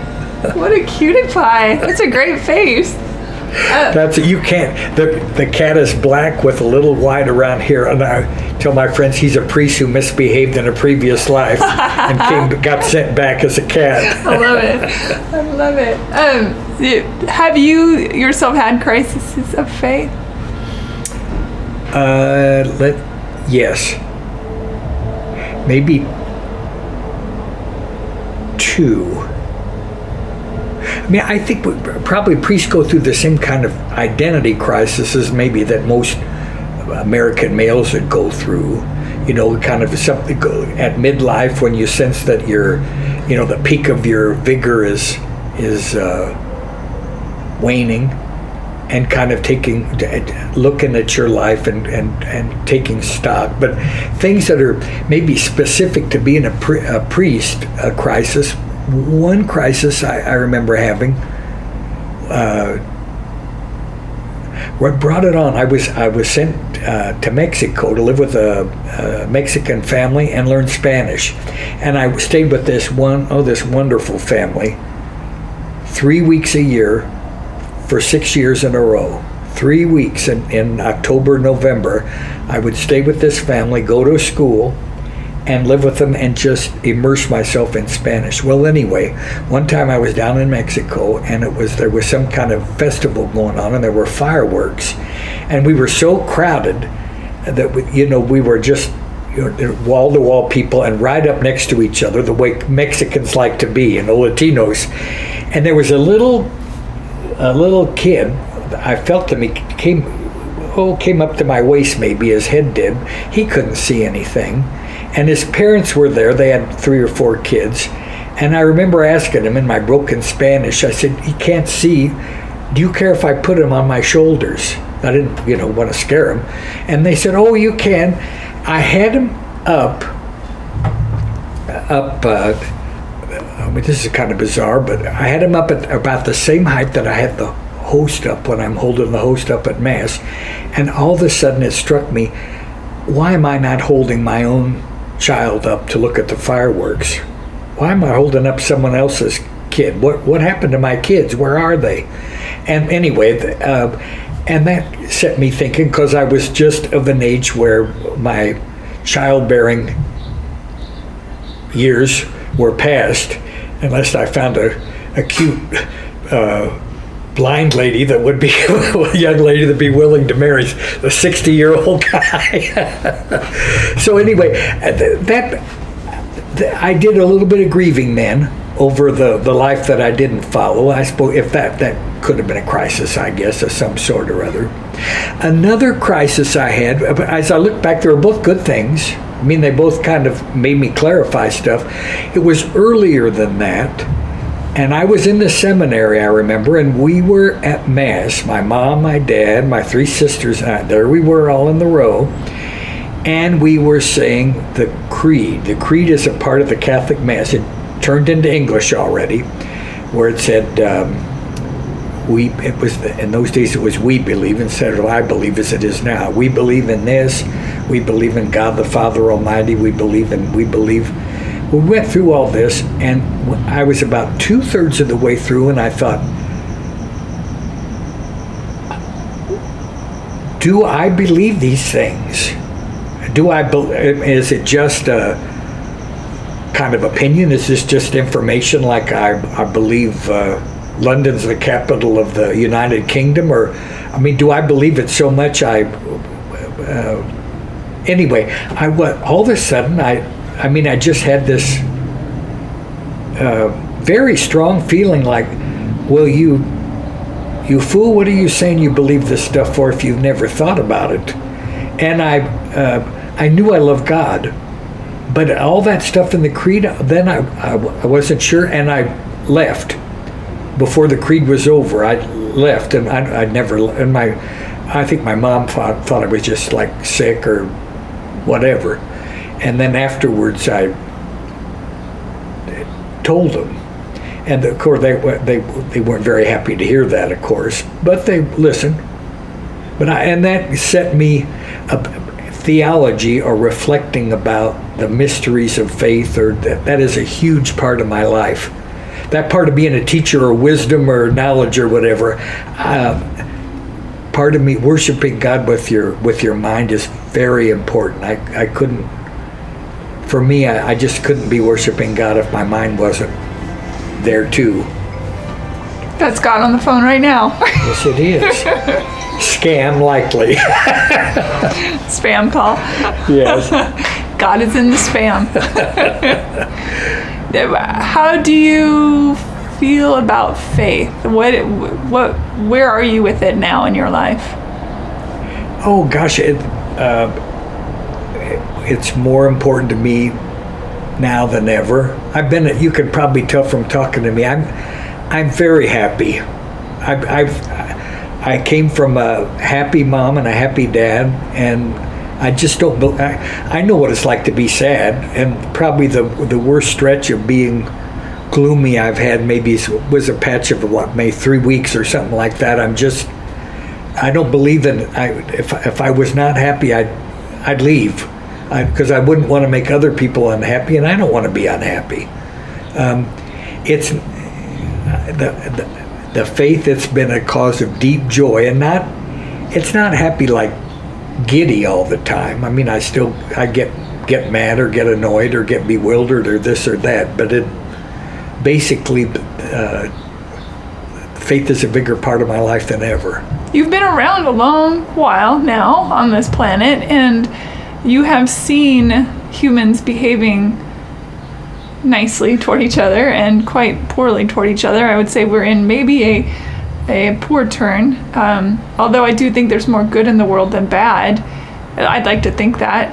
What a cutie pie. That's a great face. You can't. The cat is black with a little white around here, and I tell my friends he's a priest who misbehaved in a previous life and got sent back as a cat. I love it. I love it. Have you yourself had crises of faith? Yes. Maybe 2. I mean, I think probably priests go through the same kind of identity crisis as maybe that most American males would go through. Kind of something at midlife when you sense that the peak of your vigor is waning, and kind of looking at your life and taking stock. But things that are maybe specific to being a priest, a crisis. One crisis I remember having, what brought it on, I was sent to Mexico to live with a Mexican family and learn Spanish. And I stayed with this wonderful family 3 weeks a year for 6 years in a row. 3 weeks in October, November, I would stay with this family, go to school, and live with them and just immerse myself in Spanish. Well, anyway, one time I was down in Mexico, and there was some kind of festival going on, and there were fireworks, and we were so crowded that we were just wall-to-wall people and right up next to each other, the way Mexicans like to be, Latinos. And there was a little kid. I felt him. He came up to my waist, maybe his head did. He couldn't see anything. And his parents were there. They had 3 or 4 kids. And I remember asking him in my broken Spanish, I said, he can't see. Do you care if I put him on my shoulders? I didn't, want to scare him. And they said, oh, you can. I had him up, this is kind of bizarre, but I had him up at about the same height that I had the host up when I'm holding the host up at Mass. And all of a sudden it struck me, why am I not holding my own child up to look at the fireworks? Why am I holding up someone else's kid? What happened to my kids? Where are they? And anyway, and that set me thinking, because I was just of an age where my childbearing years were past, unless I found a cute blind lady that would be a young lady that'd be willing to marry a 60-year-old guy. So anyway, I did a little bit of grieving then over the life that I didn't follow. I suppose if that could have been a crisis, I guess, of some sort or other. Another crisis I had, as I look back, they were both good things. I mean, they both kind of made me clarify stuff. It was earlier than that. And I was in the seminary, I remember, and we were at Mass. My mom, my dad, my 3 sisters, and I, there we were all in the row. And we were saying the Creed. The Creed is a part of the Catholic Mass. It turned into English already, where it said, in those days it was we believe instead of I believe as it is now. We believe in this. We believe in God the Father Almighty. We believe. We went through all this, and I was about 2/3 of the way through, and I thought, do I believe these things? Is it just a kind of opinion? Is this just information, like I believe London's the capital of the United Kingdom? Or, I mean, do I believe it so much anyway, all of a sudden, I just had this very strong feeling like, well, you fool, what are you saying you believe this stuff for if you've never thought about it? And I knew I loved God, but all that stuff in the Creed, then I wasn't sure, and I left. Before the Creed was over, I left, and I I think my mom thought I was just like sick or whatever. And then afterwards I told them. And of course they weren't very happy to hear that, of course, but they listened. And that set me a theology, or reflecting about the mysteries of faith, or that is a huge part of my life. That part of being a teacher, or wisdom, or knowledge, or whatever, part of me worshiping God with your mind is very important. I couldn't, for me, I just couldn't be worshiping God if my mind wasn't there too. That's God on the phone right now. Yes, it is. Scam likely. Spam call. Yes. God is in the spam. How do you feel about faith? Where are you with it now in your life? Oh gosh, it's more important to me now than ever. You could probably tell from talking to me, I'm very happy. I came from a happy mom and a happy dad, and I just don't. I know what it's like to be sad, and probably the worst stretch of being gloomy I've had maybe was a patch of maybe 3 weeks or something like that. I don't believe that if I was not happy, I'd leave, because I wouldn't want to make other people unhappy, and I don't want to be unhappy. It's the faith that's been a cause of deep joy, and it's not happy like giddy all the time. I mean, I get mad or get annoyed or get bewildered or this or that, but it basically faith is a bigger part of my life than ever. You've been around a long while now on this planet, and you have seen humans behaving nicely toward each other and quite poorly toward each other. I would say we're in maybe a poor turn, although I do think there's more good in the world than bad. I'd like to think that.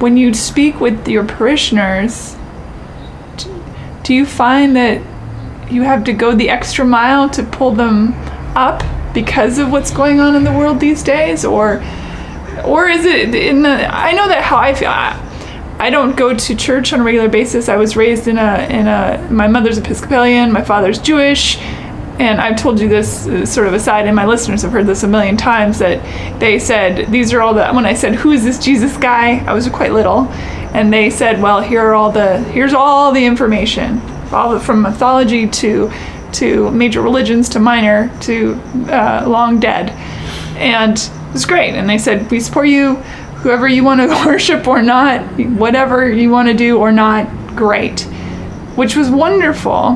When you speak with your parishioners, do you find that you have to go the extra mile to pull them up because of what's going on in the world these days, or is it I know that how I feel. I don't go to church on a regular basis. I was raised my mother's Episcopalian, my father's Jewish, and I've told you this sort of aside, and my listeners have heard this a million times, that they said, when I said, who is this Jesus guy? I was quite little, and they said, well, here's all the information, from mythology to major religions to minor to long dead. And it was great. And they said, we support you, whoever you want to worship or not, whatever you want to do or not, great. Which was wonderful.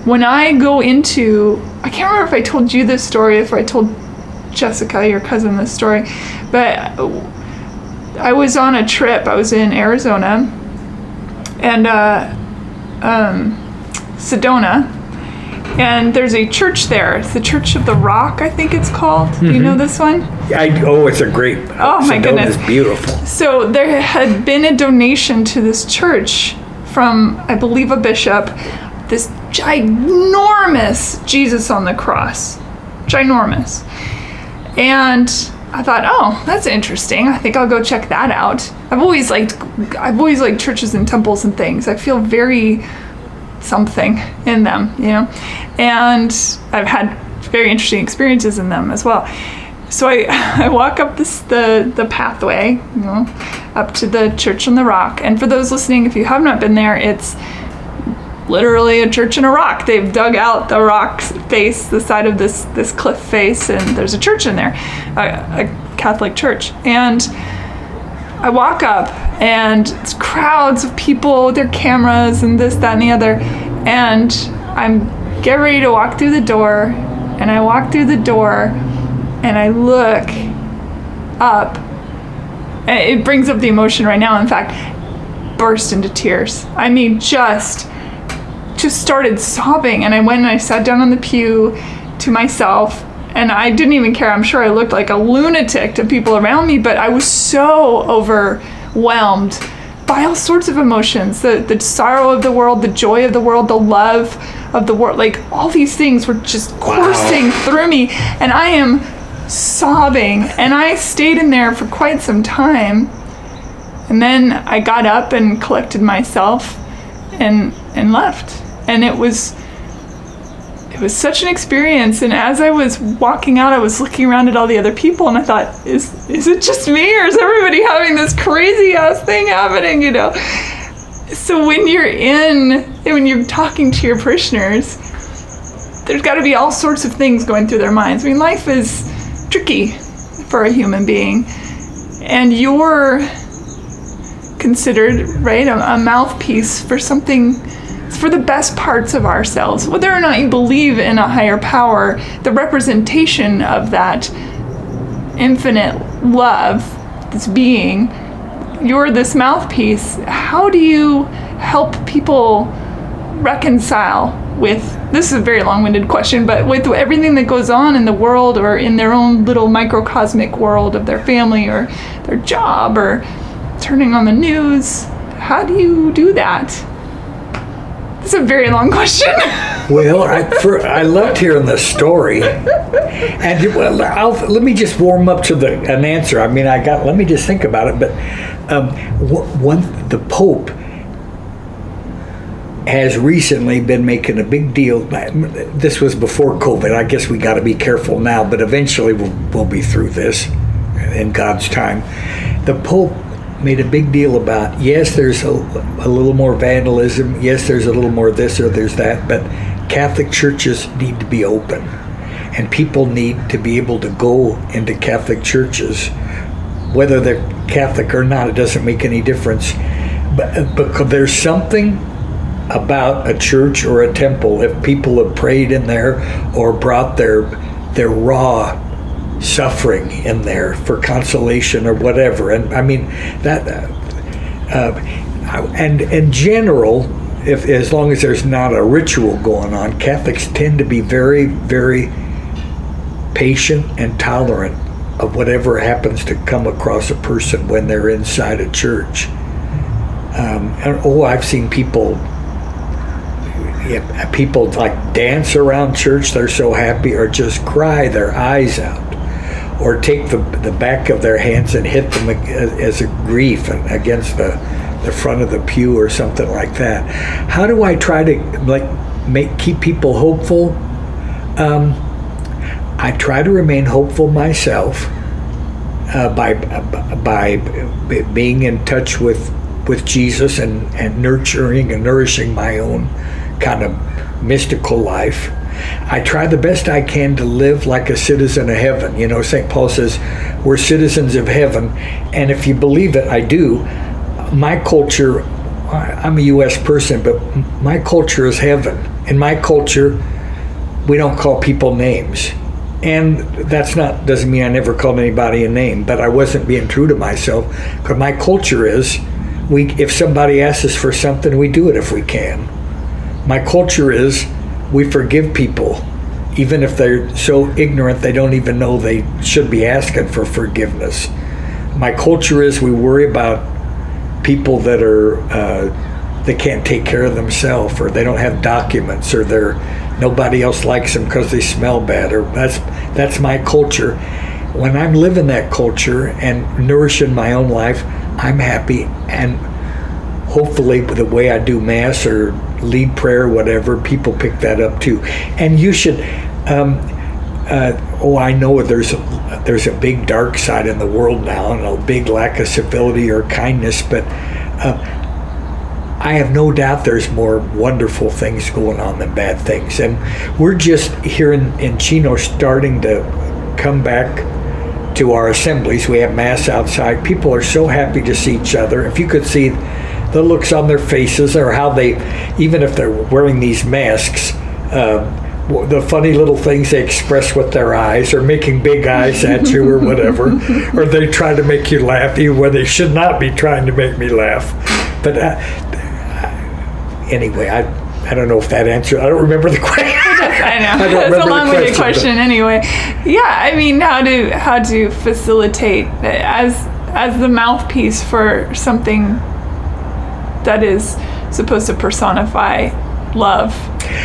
When I go into, I can't remember if I told you this story, if I told Jessica, your cousin, this story, but I was on a trip. I was in Arizona and Sedona, and there's a church there. It's the Church of the Rock, I think it's called. Mm-hmm. Do you know this one? It's a great. Oh my goodness, it's beautiful. So there had been a donation to this church from, I believe, a bishop. This ginormous Jesus on the cross, ginormous, and I thought, oh, that's interesting. I think I'll go check that out. I've always liked churches and temples and things. I feel very something in them, and I've had very interesting experiences in them as well. So I walk up the pathway, up to the Church on the Rock. And for those listening, if you have not been there, it's literally a church in a rock. They've dug out the rock face, the side of this cliff face, and there's a church in there, a Catholic church. And I walk up, and it's crowds of people with their cameras and this, that, and the other. And I'm getting ready to walk through the door, and I walk through the door, and I look up. And it brings up the emotion right now. In fact, burst into tears. I mean, just started sobbing. And I went and I sat down on the pew to myself, and I didn't even care. I'm sure I looked like a lunatic to people around me, but I was so overwhelmed by all sorts of emotions, the sorrow of the world, the joy of the world, the love of the world. Like, all these things were just coursing through me, and I am sobbing, and I stayed in there for quite some time. And then I got up and collected myself and left. And it was such an experience. And as I was walking out, I was looking around at all the other people, and I thought, is it just me, or is everybody having this crazy ass thing happening, you know? So when you're talking to your parishioners, there's got to be all sorts of things going through their minds. I mean, life is tricky for a human being, and you're considered, right, a mouthpiece for something, for the best parts of ourselves. Whether or not you believe in a higher power, the representation of that infinite love, this being, you're this mouthpiece. How do you help people reconcile with, this is a very long-winded question, but with everything that goes on in the world, or in their own little microcosmic world of their family or their job or turning on the news? How do you do that? It's a very long question. Well, I loved hearing the story, and let me just warm up to an answer. I mean, let me just think about it. But the Pope has recently been making a big deal. This was before COVID. I guess we got to be careful now, but eventually we'll be through this in God's time. The Pope made a big deal about, yes, there's a little more vandalism, yes, there's a little more this or there's that, but Catholic churches need to be open, and people need to be able to go into Catholic churches, whether they're Catholic or not. It doesn't make any difference, but because there's something about a church or a temple, if people have prayed in there or brought their raw suffering in there for consolation or whatever. And I mean that and in general, as long as there's not a ritual going on, Catholics tend to be very, very patient and tolerant of whatever happens to come across a person when they're inside a church. I've seen people like dance around church, they're so happy, or just cry their eyes out, or take the back of their hands and hit them as a grief against the front of the pew or something like that. How do I try to keep people hopeful? I try to remain hopeful myself by being in touch with Jesus and nurturing and nourishing my own kind of mystical life. I try the best I can to live like a citizen of heaven. You know, St. Paul says we're citizens of heaven, and if you believe it, I do. My culture, I'm a U.S. person, but my culture is heaven. In my culture, we don't call people names. And doesn't mean I never called anybody a name, but I wasn't being true to myself, because my culture is, if somebody asks us for something, we do it if we can. My culture is, we forgive people, even if they're so ignorant they don't even know they should be asking for forgiveness. My culture is, we worry about people that they can't take care of themselves, or they don't have documents, or nobody else likes them because they smell bad, or that's my culture. When I'm living that culture and nourishing my own life, I'm happy, and hopefully the way I do Mass or lead prayer, whatever, people pick that up too. And you should, I know there's a big dark side in the world now, and a big lack of civility or kindness, but I have no doubt there's more wonderful things going on than bad things. And we're just here in Chino starting to come back to our assemblies. We have Mass outside. People are so happy to see each other. If you could see the looks on their faces, or how they, even if they're wearing these masks, the funny little things they express with their eyes, or making big eyes at you or whatever, or they try to make you laugh even when they should not be trying to make me laugh. But anyway, I don't know if that answered. I don't remember the question. I know. It's a long-winded question anyway. Yeah, I mean, how to facilitate as the mouthpiece for something that is supposed to personify love.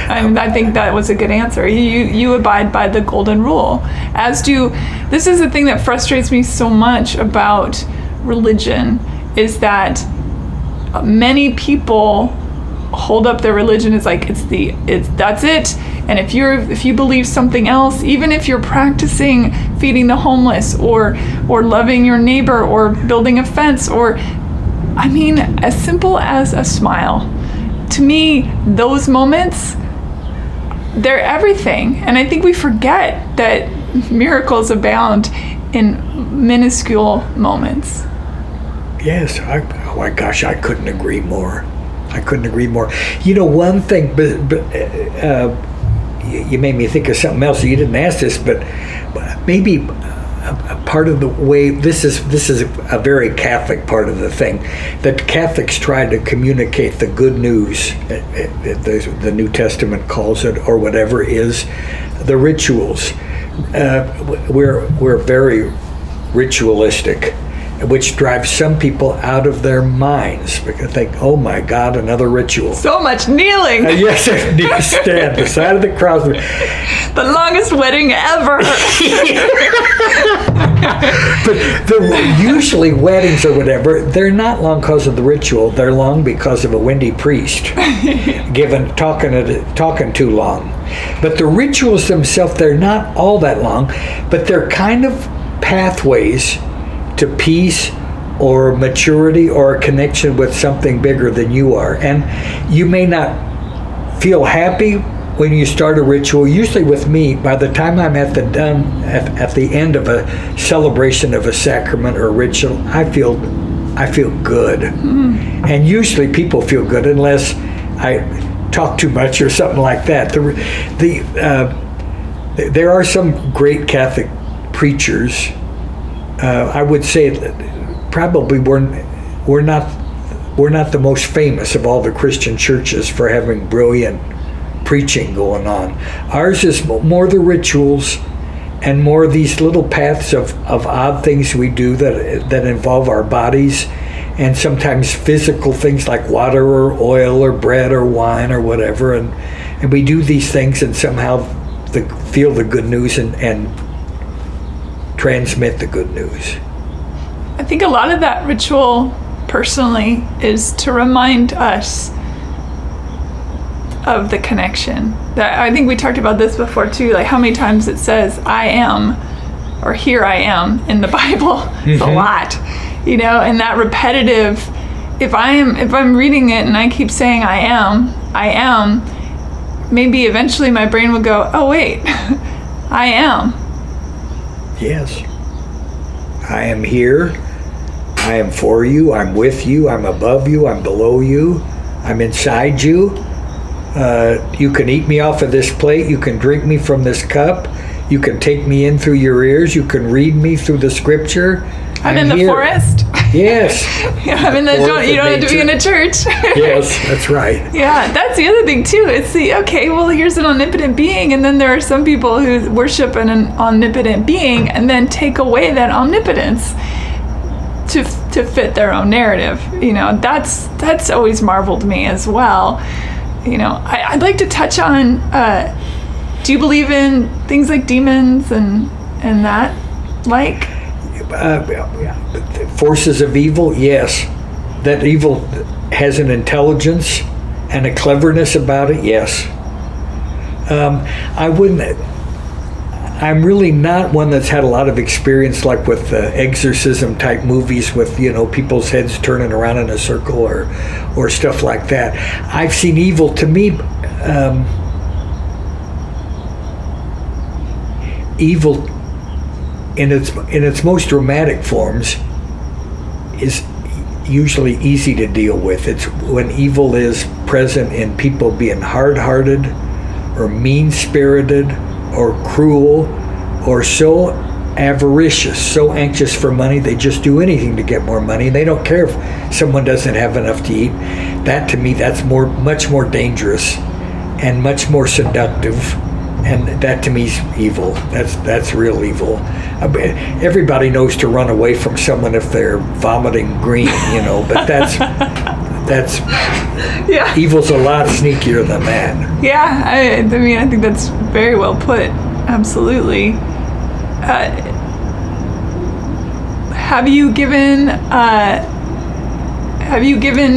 And I think that was a good answer. You abide by the golden rule, as do. This is the thing that frustrates me so much about religion, is that many people hold up their religion as like that's it. And if you believe something else, even if you're practicing feeding the homeless or loving your neighbor or building a fence, or I mean, as simple as a smile, to me, those moments, they're everything. And I think we forget that miracles abound in minuscule moments. Yes, oh my gosh, I couldn't agree more. I couldn't agree more. You know, one thing, you made me think of something else. You didn't ask this, but maybe a part of the way, this is a very Catholic part of the thing, that Catholics try to communicate the good news, the New Testament calls it, or whatever, is the rituals. We're very ritualistic, which drives some people out of their minds because they think, oh my God, another ritual. So much kneeling. Yes, stand beside of the cross. The longest wedding ever. But usually weddings or whatever, they're not long because of the ritual. They're long because of a windy priest talking too long. But the rituals themselves, they're not all that long, but they're kind of pathways to peace or maturity or a connection with something bigger than you are. And you may not feel happy when you start a ritual. Usually with me, by the time I'm at the end of a celebration of a sacrament or ritual, I feel good. And usually people feel good unless I talk too much or something like that. There are some great Catholic preachers. I would say probably we're not the most famous of all the Christian churches for having brilliant preaching going on. Ours is more the rituals and more these little paths of odd things we do that involve our bodies, and sometimes physical things like water or oil or bread or wine or whatever, and we do these things and somehow feel the good news and transmit the good news. I think a lot of that ritual, personally, is to remind us of the connection. That I think we talked about this before too, like how many times it says "I am" or "Here I am" in the Bible. It's a lot, and that repetitive. If I'm reading it and I keep saying I am, maybe eventually my brain will go, oh wait, I am. Yes. I am here. I am for you. I'm with you. I'm above you. I'm below you. I'm inside you. You can eat me off of this plate. You can drink me from this cup. You can take me in through your ears. You can read me through the scripture. I'm in the forest. Yes. I'm in the. You don't have to be in a church. Yes, that's right. Yeah, that's the other thing too. It's here's an omnipotent being, and then there are some people who worship an omnipotent being and then take away that omnipotence to fit their own narrative. That's always marveled me as well. I'd like to touch on. Do you believe in things like demons and that, like? Forces of evil, yes. That evil has an intelligence and a cleverness about it, yes. I'm really not one that's had a lot of experience like with exorcism type movies with people's heads turning around in a circle or stuff like that. I've seen evil. To me, evil in its most dramatic forms is usually easy to deal with. It's when evil is present in people being hard-hearted or mean-spirited or cruel or so avaricious, so anxious for money they just do anything to get more money. They don't care if someone doesn't have enough to eat. That, to me, that's much more dangerous and much more seductive. And that to me is evil. That's real evil. Everybody knows to run away from someone if they're vomiting green, but that's Yeah. evil's a lot sneakier than that. Yeah, I mean, I think that's very well put. Absolutely. Have you given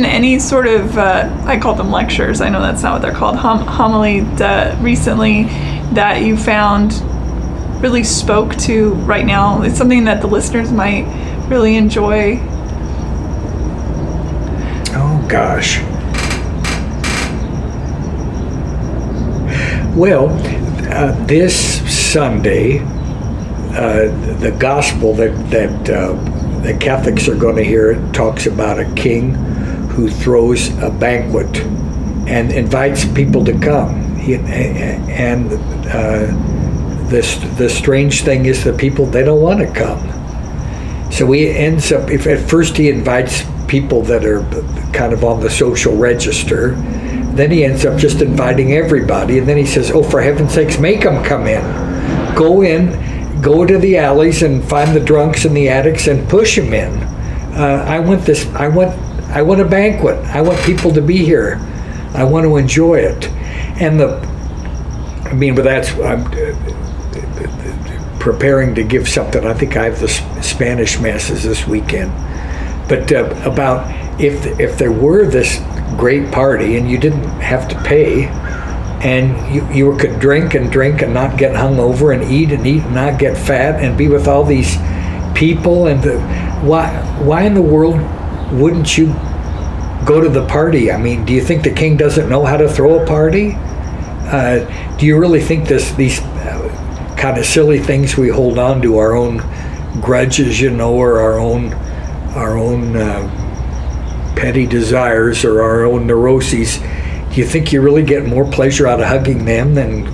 any sort of I call them lectures? I know that's not what they're called. Homily recently that you found really spoke to right now? It's something that the listeners might really enjoy. Oh gosh. Well, this Sunday, the gospel that Catholics are going to hear talks about a king who throws a banquet and invites people to come. The strange thing is the people, they don't want to come. So he ends up, if at first he invites people that are kind of on the social register, then he ends up just inviting everybody, and then he says, oh, for heaven's sakes, make them come in. Go to the alleys and find the drunks and the addicts and push them in. I want a banquet. I want people to be here. I want to enjoy it. And I'm preparing to give something. I think I have the Spanish masses this weekend. But about if there were this great party and you didn't have to pay, and you could drink and not get hungover and eat and not get fat and be with all these people, and why in the world wouldn't you go to the party? I mean, do you think the king doesn't know how to throw a party? Do you really think these kind of silly things we hold on to, our own grudges, or our own petty desires or our own neuroses, do you think you really get more pleasure out of hugging them than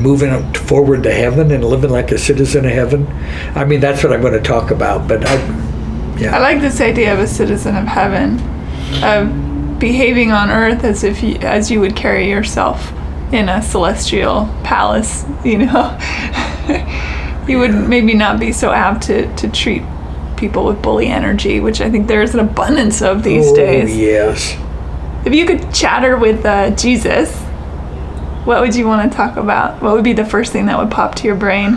moving forward to heaven and living like a citizen of heaven? I mean, that's what I'm going to talk about. But I like this idea of a citizen of heaven, of behaving on earth as you would carry yourself in a celestial palace. You would maybe not be so apt to treat people with bully energy, which I think there's an abundance of these days. Yes. If you could chatter with Jesus, what would you want to talk about? What would be the first thing that would pop to your brain?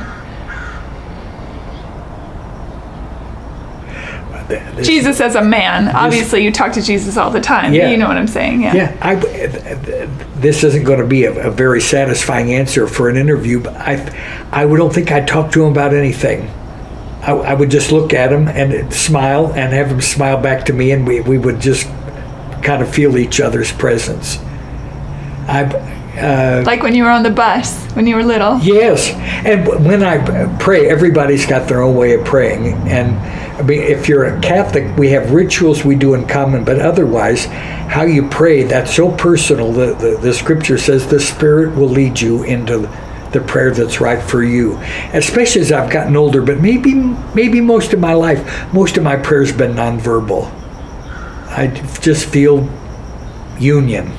Jesus as a man. Obviously, you talk to Jesus all the time. Yeah. You know what I'm saying. Yeah. This isn't going to be a very satisfying answer for an interview, but I don't think I'd talk to him about anything. I would just look at him and smile and have him smile back to me, and we would just kind of feel each other's presence. Like when you were on the bus, when you were little. Yes, and when I pray, everybody's got their own way of praying. And I mean, if you're a Catholic, we have rituals we do in common, but otherwise, how you pray, that's so personal. The scripture says the Spirit will lead you into the prayer that's right for you. Especially as I've gotten older, but maybe most of my life, most of my prayers have been nonverbal. I just feel union,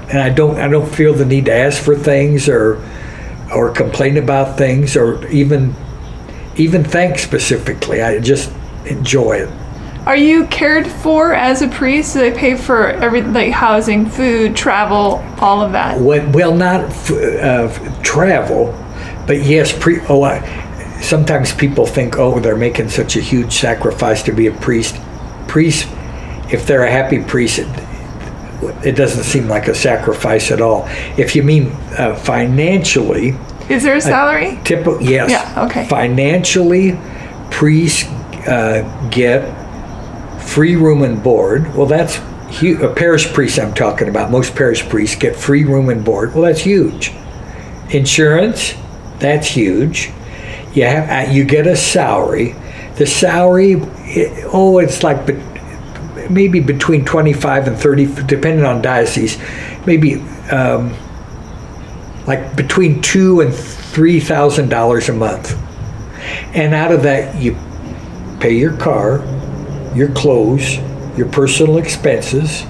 and I don't feel the need to ask for things or complain about things or even thank specifically. I just enjoy it. Are you cared for as a priest? Do they pay for everything, like housing, food, travel, all of that? Well, not travel, but yes. Sometimes people think, they're making such a huge sacrifice to be a priest. Priests, if they're a happy priest, it doesn't seem like a sacrifice at all. If you mean financially. Is there a salary? Yes. Yeah, okay. Financially, priests get free room and board. Well, that's huge. A parish priest I'm talking about. Most parish priests get free room and board. Well, that's huge. Insurance, that's huge. You get a salary. The salary, it's like maybe between 25 and 30, depending on diocese, maybe like between $2,000 and $3,000 a month. And out of that, you pay your car, your clothes, your personal expenses,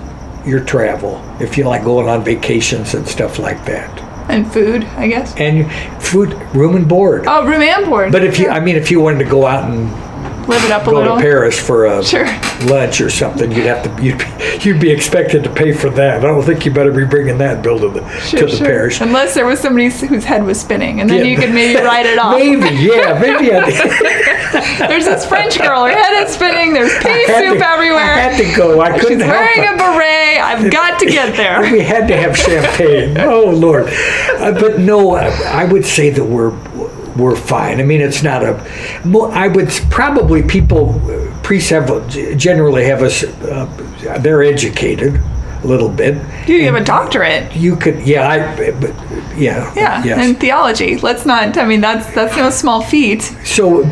your travel, if you like going on vacations and stuff like that. And food, I guess. And food, room and board. Oh, room and board. But if you wanted to go out and live it up a go little. to Paris for a Sure. lunch or something, you'd be expected to pay for that. I don't think you better be bringing that bill to the parish. Unless there was somebody whose head was spinning, and then you could maybe write it off. Maybe. There's this French girl, her head is spinning, there's pea soup everywhere. I had to go. I couldn't help it. She's wearing a beret. I've got to get there. We had to have champagne. Oh, Lord. But no, I would say that we're fine. I mean, it's not I would probably priests generally have they're educated a little bit. You have a doctorate. You could, yeah, in theology. Let's not. I mean, that's no small feat. So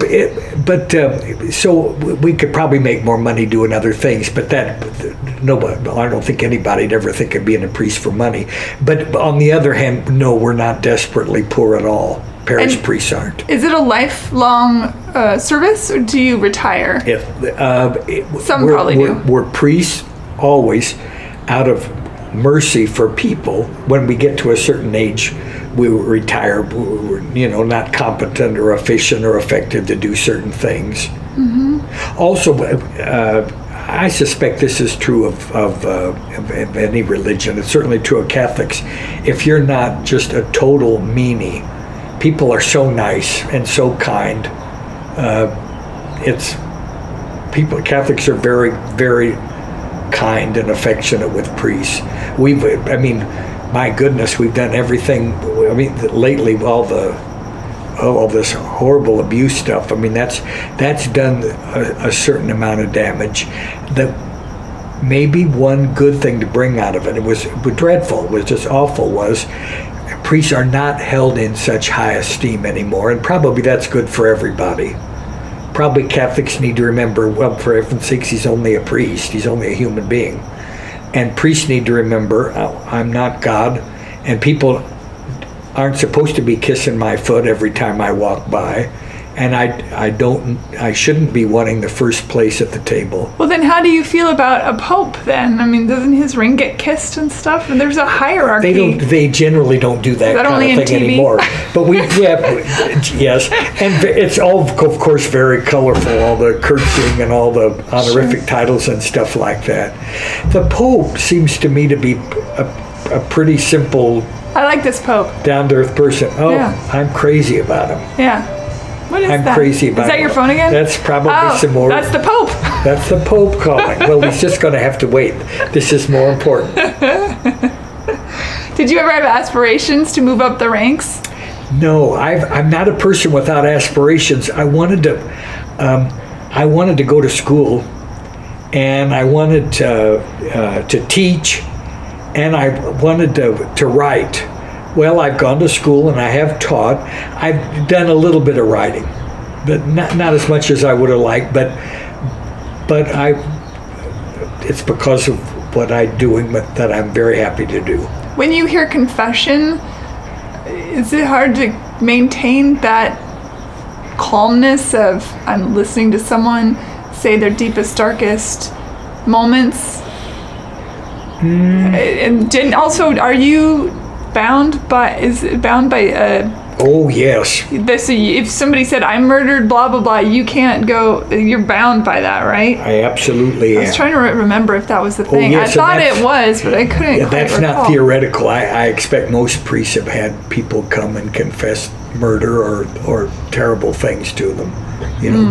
we could probably make more money doing other things, but nobody. I don't think anybody'd ever think of being a priest for money. But on the other hand, no, we're not desperately poor at all. Parish priests aren't. Is it a lifelong service, or do you retire? Some probably do. We're priests always, out of mercy for people. When we get to a certain age, we retire. We're not competent or efficient or effective to do certain things. Mm-hmm. Also, I suspect this is true of any religion. It's certainly true of Catholics. If you're not just a total meanie, people are so nice and so kind. Catholics are very, very kind and affectionate with priests. My goodness, we've done everything. I mean, lately, all this horrible abuse stuff. I mean, that's done a certain amount of damage. Maybe one good thing to bring out of it was dreadful. It was just awful. Was priests are not held in such high esteem anymore, and probably that's good for everybody. Probably Catholics need to remember, well, for heaven's sakes, he's only a priest. He's only a human being. And priests need to remember, I'm not God, and people aren't supposed to be kissing my foot every time I walk by. And I shouldn't be wanting the first place at the table. Well, then how do you feel about a pope then? I mean, doesn't his ring get kissed and stuff? And there's a hierarchy. They generally don't do that kind of thing anymore. But yes. And it's all, of course, very colorful, all the curtsying and all the honorific titles and stuff like that. The Pope seems to me to be a pretty simple, I like this Pope, down-to-earth person. Oh, yeah. I'm crazy about him. Yeah. What is that? I'm crazy about it. Is that your phone again? That's probably some more. That's the Pope. That's the Pope calling. Well, he's just going to have to wait. This is more important. Did you ever have aspirations to move up the ranks? No, I'm not a person without aspirations. I wanted to go to school, and I wanted to teach, and I wanted to write. Well, I've gone to school and I have taught. I've done a little bit of writing, but not as much as I would have liked. But it's because of what I'm doing that I'm very happy to do. When you hear confession, is it hard to maintain that calmness of I'm listening to someone say their deepest, darkest moments? And also, are you bound by oh yes, this? If somebody said I murdered blah blah blah, you can't go, you're bound by that, right? I absolutely am. I was trying to remember if that was the thing. Yes, I thought it was, but I couldn't quite that's recall. Not theoretical. I expect most priests have had people come and confess murder or terrible things to them,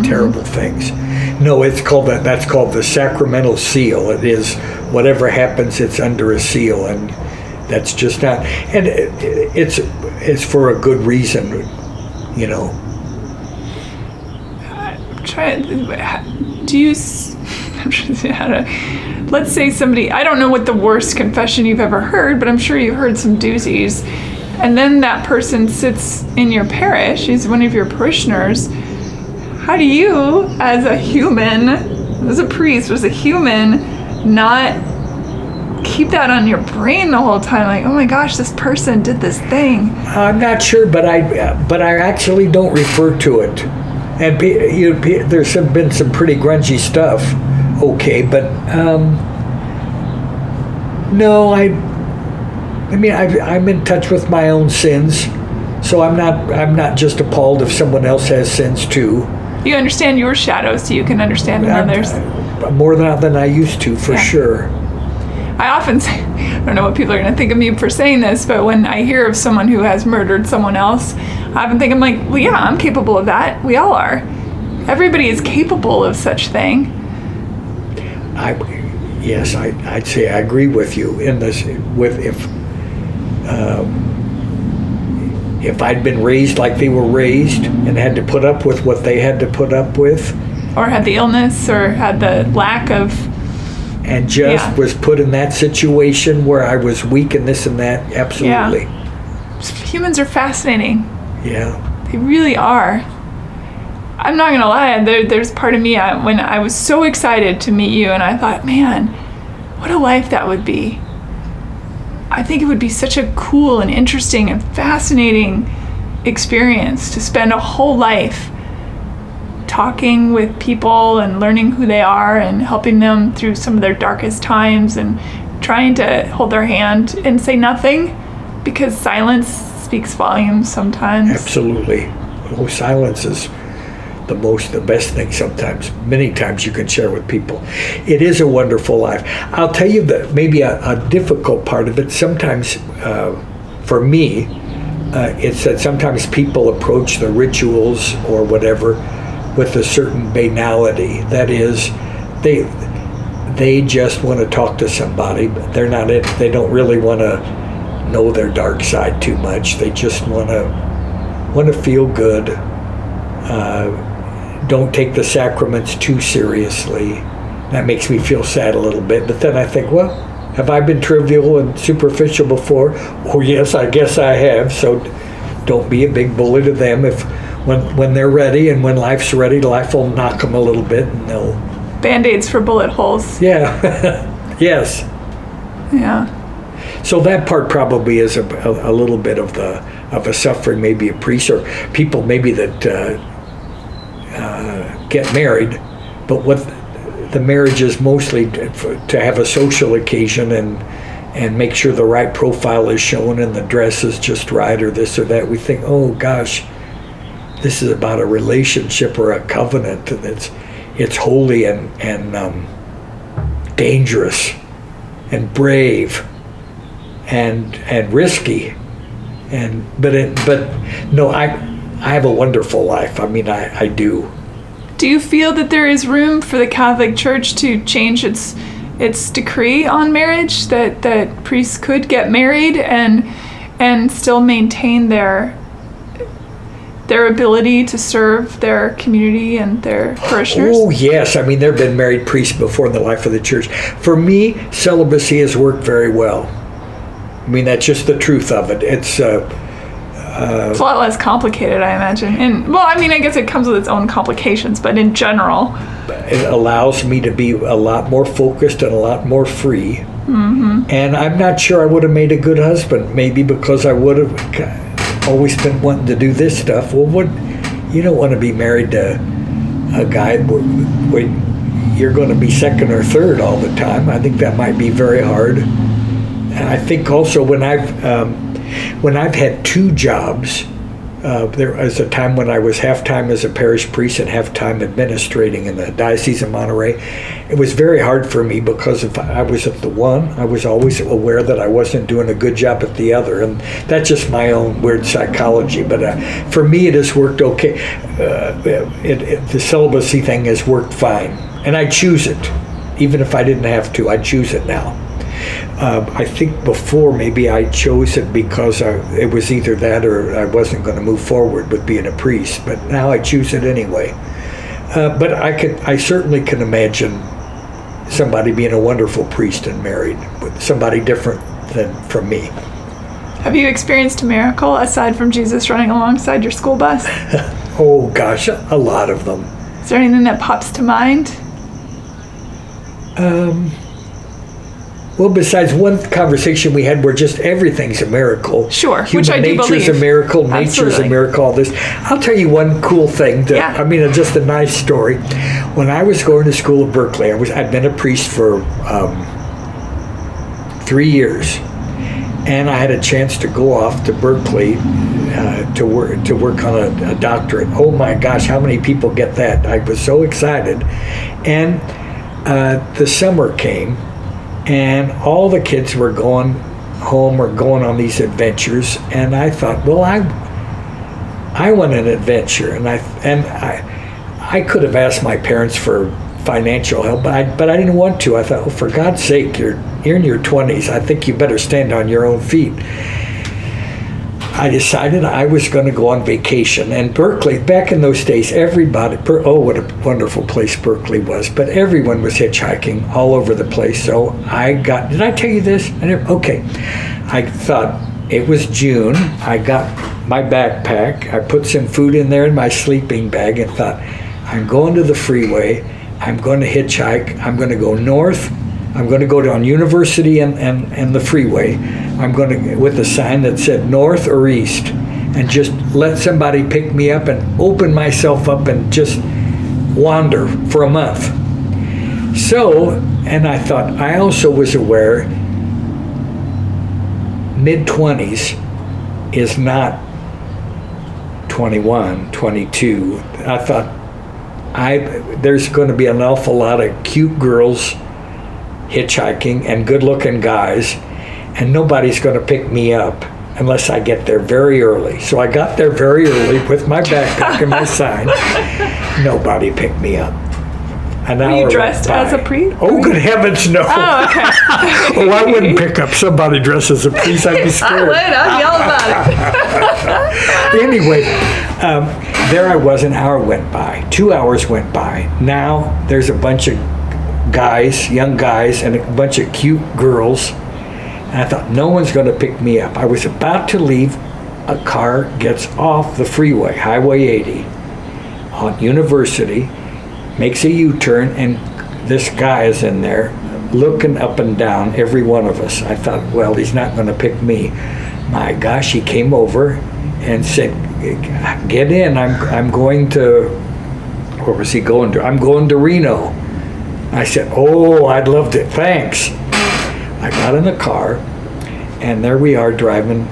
terrible things. No, that's called the sacramental seal. It is whatever happens, it's under a seal, and that's just not, and it's for a good reason, Let's say somebody, I don't know what the worst confession you've ever heard, but I'm sure you've heard some doozies, and then that person sits in your parish, he's one of your parishioners. How do you, as a human, as a priest, as a human, not keep that on your brain the whole time, like, oh my gosh, this person did this thing? I'm not sure, but I actually don't refer to it. And there's been some pretty grungy stuff, okay, but no, I'm in touch with my own sins, so I'm not just appalled if someone else has sins too. You understand your shadow, so you can understand others. More than I used to, for sure. I often say, I don't know what people are going to think of me for saying this, but when I hear of someone who has murdered someone else, I often think, I'm like, well, yeah, I'm capable of that. We all are. Everybody is capable of such thing. Yes, I'd say I agree with you in this. If I'd been raised like they were raised and had to put up with what they had to put up with, or had the illness, or had the lack of, and just was put in that situation where I was weak and this and that, absolutely. Yeah. Humans are fascinating. Yeah. They really are. I'm not going to lie, there's part of me, when I was so excited to meet you, and I thought, man, what a life that would be. I think it would be such a cool and interesting and fascinating experience to spend a whole life talking with people and learning who they are and helping them through some of their darkest times and trying to hold their hand and say nothing, because silence speaks volumes sometimes. Absolutely. Oh, silence is the best thing sometimes. Many times you can share with people. It is a wonderful life. I'll tell you that maybe a difficult part of it sometimes, for me, it's that sometimes people approach the rituals or whatever with a certain banality. That is, they just want to talk to somebody, but they don't really want to know their dark side too much. They just want to feel good. Don't take the sacraments too seriously. That makes me feel sad a little bit. But then I think, well, have I been trivial and superficial before? Oh, yes, I guess I have. So don't be a big bully to them. When they're ready and when life's ready, life will knock them a little bit and they'll... Band-Aids for bullet holes. Yeah. Yes. Yeah. So that part probably is a little bit of a suffering, maybe a priest or people maybe that get married, but what the marriage is mostly to have a social occasion and make sure the right profile is shown and the dress is just right or this or that. We think, oh gosh, this is about a relationship or a covenant, and it's holy and dangerous and brave and risky, but no, I have a wonderful life. I mean, I do. Do you feel that there is room for the Catholic Church to change its decree on marriage, that priests could get married and still maintain their ability to serve their community and their parishioners? Oh, yes. I mean, there have been married priests before in the life of the church. For me, celibacy has worked very well. I mean, that's just the truth of it. It's a lot less complicated, I imagine. And, well, I mean, I guess it comes with its own complications, but in general... It allows me to be a lot more focused and a lot more free. Mm-hmm. And I'm not sure I would have made a good husband, maybe because I would have always been wanting to do this stuff. Well, you don't want to be married to a guy where you're going to be second or third all the time. I think that might be very hard. And I think also when I've had two jobs, there was a time when I was half-time as a parish priest and half-time administrating in the Diocese of Monterey. It was very hard for me because if I was at the one, I was always aware that I wasn't doing a good job at the other. And that's just my own weird psychology. But for me, it has worked okay. The celibacy thing has worked fine. And I choose it. Even if I didn't have to, I choose it now. I think before maybe I chose it because it was either that or I wasn't going to move forward with being a priest. But now I choose it anyway. But I certainly can imagine somebody being a wonderful priest and married with somebody different than from me. Have you experienced a miracle aside from Jesus running alongside your school bus? Oh gosh, a lot of them. Is there anything that pops to mind? Well, besides one conversation we had where just everything's a miracle. Sure, Human which I do believe. nature's a miracle, nature's Absolutely. a miracle, all this. I'll tell you one cool thing. I mean, just a nice story. When I was going to school at Berkeley, I'd been a priest for 3 years. and I had a chance to go off to Berkeley to work on a doctorate. Oh my gosh, how many people get that? I was so excited. And the summer came, and all the kids were going home or going on these adventures, and I thought, well, I want an adventure, and I could have asked my parents for financial help, but I didn't want to. I thought, well, for God's sake, you're in your 20s. I think you better stand on your own feet. I decided I was going to go on vacation. And Berkeley, back in those days, everybody, what a wonderful place Berkeley was, but everyone was hitchhiking all over the place. So did I tell you this? Okay. I thought, it was June. I got my backpack. I put some food in there in my sleeping bag and thought, I'm going to the freeway. I'm going to hitchhike. I'm going to go north. I'm going to go down University and the freeway. I'm going to, with a sign that said north or east, and just let somebody pick me up and open myself up and just wander for a month. So, and I thought, I also was aware mid-20s is not 21, 22. I thought, there's going to be an awful lot of cute girls hitchhiking and good-looking guys, and nobody's going to pick me up unless I get there very early. So I got there very early with my backpack and my sign. Nobody picked me up. Were you dressed as a priest? Oh, good heavens, no. Oh, okay. Oh, I wouldn't pick up somebody dressed as a priest. I'd be scared. I would. I'd yell about it. Anyway, there I was. An hour went by. 2 hours went by. Now there's a bunch of guys, young guys, and a bunch of cute girls. And I thought, no one's going to pick me up. I was about to leave. A car gets off the freeway, Highway 80, on University, makes a U-turn, and this guy is in there looking up and down every one of us. I thought, well, he's not going to pick me. My gosh, he came over and said, get in. I'm going to, where was he going to? I'm going to Reno. I said, oh, I'd love to, thanks. I got in the car, and there we are driving,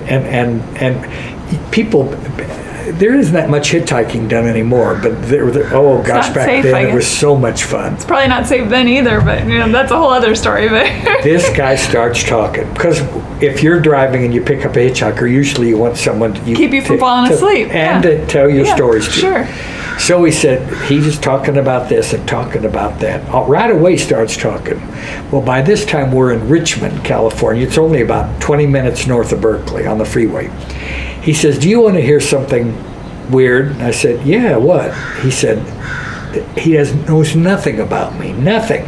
and people, there isn't that much hitchhiking done anymore, but oh gosh, back safe, then it was so much fun. It's probably not safe then either, but that's a whole other story. But this guy starts talking, because if you're driving and you pick up a hitchhiker, usually you want someone to keep you from falling asleep and to tell you stories to. Sure. So he said, he's just talking about this and talking about that. Right away starts talking. Well, by this time we're in Richmond, California. It's only about 20 minutes north of Berkeley on the freeway. He says, do you want to hear something weird? I said, yeah, what? He said, he knows nothing about me, nothing.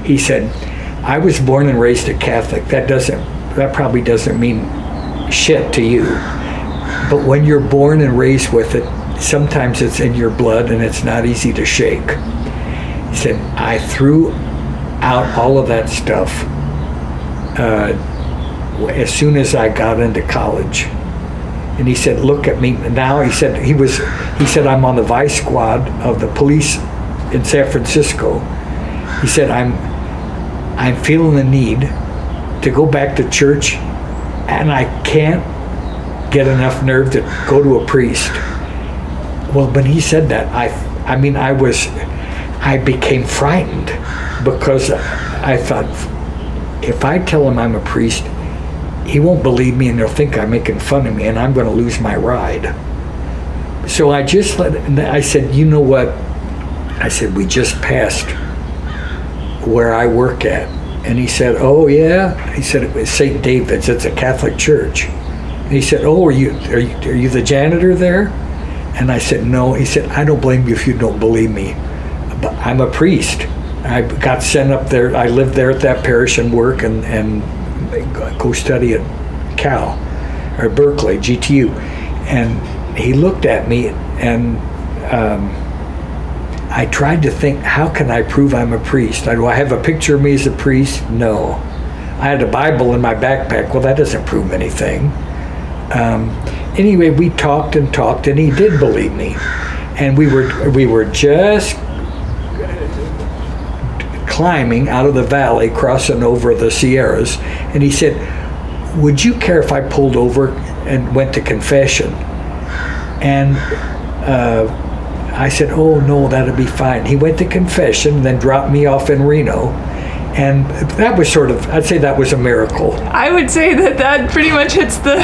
He said, I was born and raised a Catholic. That probably doesn't mean shit to you. But when you're born and raised with it, sometimes it's in your blood and it's not easy to shake. He said, I threw out all of that stuff as soon as I got into college. And he said, look at me now. He said, I'm on the vice squad of the police in San Francisco. He said, I'm feeling the need to go back to church, and I can't get enough nerve to go to a priest. Well, when he said that, I became frightened, because I thought, if I tell him I'm a priest, he won't believe me and he'll think I'm making fun of me and I'm going to lose my ride. So I said, you know what? I said, we just passed where I work at. And he said, oh yeah? He said, it was St. David's, it's a Catholic church. And he said, oh, are you the janitor there? And I said, no. He said, I don't blame you if you don't believe me, but I'm a priest. I got sent up there. I lived there at that parish and work and go study at Cal or Berkeley, GTU. And he looked at me, and I tried to think, how can I prove I'm a priest? Do I have a picture of me as a priest? No. I had a Bible in my backpack. Well, that doesn't prove anything. Anyway, we talked, and he did believe me. And we were just climbing out of the valley, crossing over the Sierras, and he said, would you care if I pulled over and went to confession? And I said, oh, no, that'd be fine. He went to confession, then dropped me off in Reno. And that was I'd say that was a miracle. I would say that pretty much hits the...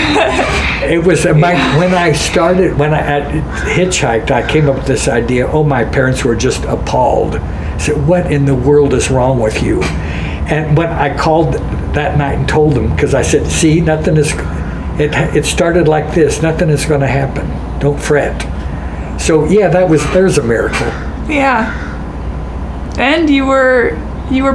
It was, when I hitchhiked, I came up with this idea, my parents were just appalled. I said, what in the world is wrong with you? And when I called that night and told them, because I said, see, it started like this, nothing is going to happen. Don't fret. So yeah, there's a miracle. Yeah. And you were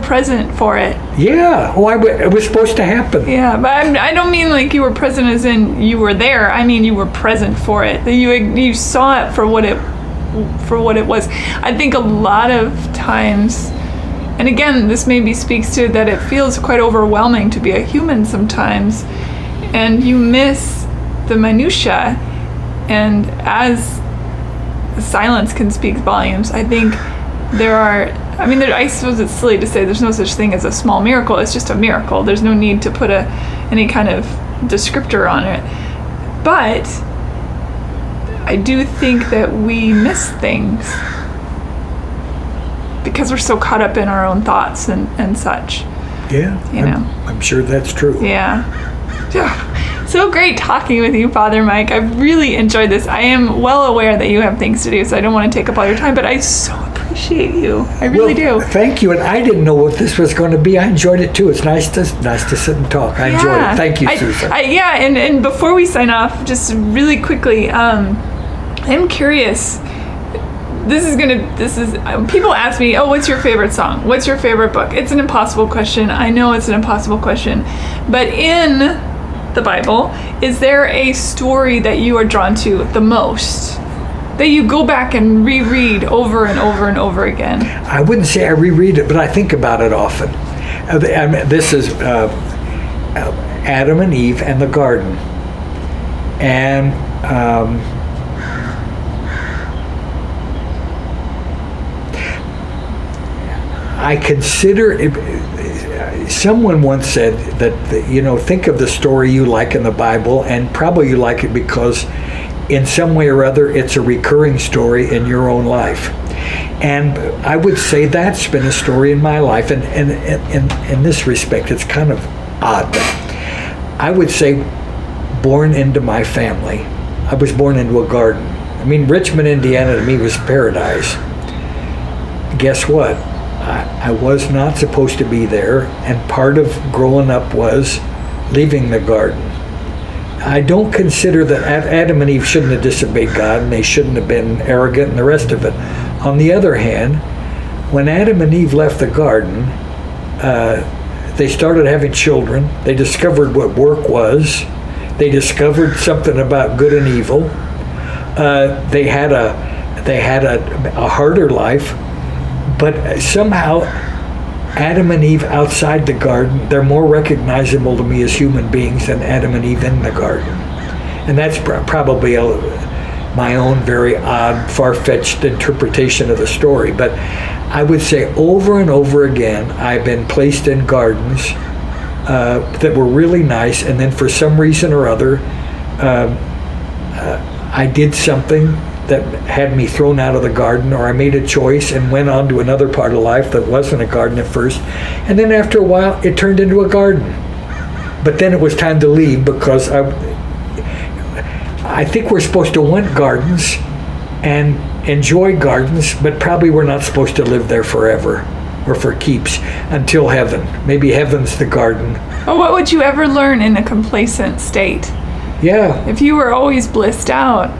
present for it. Yeah. It was supposed to happen. Yeah, but I don't mean like you were present as in you were there. I mean you were present for it. That you saw it for what it was. I think a lot of times, and again, this maybe speaks to that it feels quite overwhelming to be a human sometimes, and you miss the minutia. And as silence can speak volumes, I think I suppose it's silly to say there's no such thing as a small miracle. It's just a miracle. There's no need to put any kind of descriptor on it. But I do think that we miss things because we're so caught up in our own thoughts and such. Yeah, I'm sure that's true. Yeah. So great talking with you, Father Mike. I've really enjoyed this. I am well aware that you have things to do, so I don't want to take up all your time, but I so appreciate you. I really do. Thank you, and I didn't know what this was going to be. I enjoyed it too. It's nice to sit and talk. I enjoyed it. Thank you, Susan. And before we sign off, just really quickly, I'm curious. People ask me, what's your favorite song? What's your favorite book? It's an impossible question. I know it's an impossible question. But in the Bible, is there a story that you are drawn to the most? That you go back and reread over and over and over again? I wouldn't say I reread it, but I think about it often. This is Adam and Eve and the garden. And I consider it, someone once said that, think of the story you like in the Bible, and probably you like it because in some way or other it's a recurring story in your own life. And I would say that's been a story in my life, and in this respect it's kind of odd. I would say born into my family. I was born into a garden. I mean, Richmond, Indiana to me was paradise. Guess what? I was not supposed to be there, and part of growing up was leaving the garden. I don't consider that Adam and Eve shouldn't have disobeyed God, and they shouldn't have been arrogant and the rest of it. On the other hand, when Adam and Eve left the garden, they started having children. They discovered what work was. They discovered something about good and evil. They had a harder life. But somehow, Adam and Eve outside the garden, they're more recognizable to me as human beings than Adam and Eve in the garden. And that's probably my own very odd, far-fetched interpretation of the story. But I would say over and over again, I've been placed in gardens that were really nice, and then for some reason or other, I did something that had me thrown out of the garden, or I made a choice and went on to another part of life that wasn't a garden at first. And then after a while, it turned into a garden. But then it was time to leave, because I think we're supposed to want gardens and enjoy gardens, but probably we're not supposed to live there forever or for keeps until heaven. Maybe heaven's the garden. Well, what would you ever learn in a complacent state? Yeah. If you were always blissed out,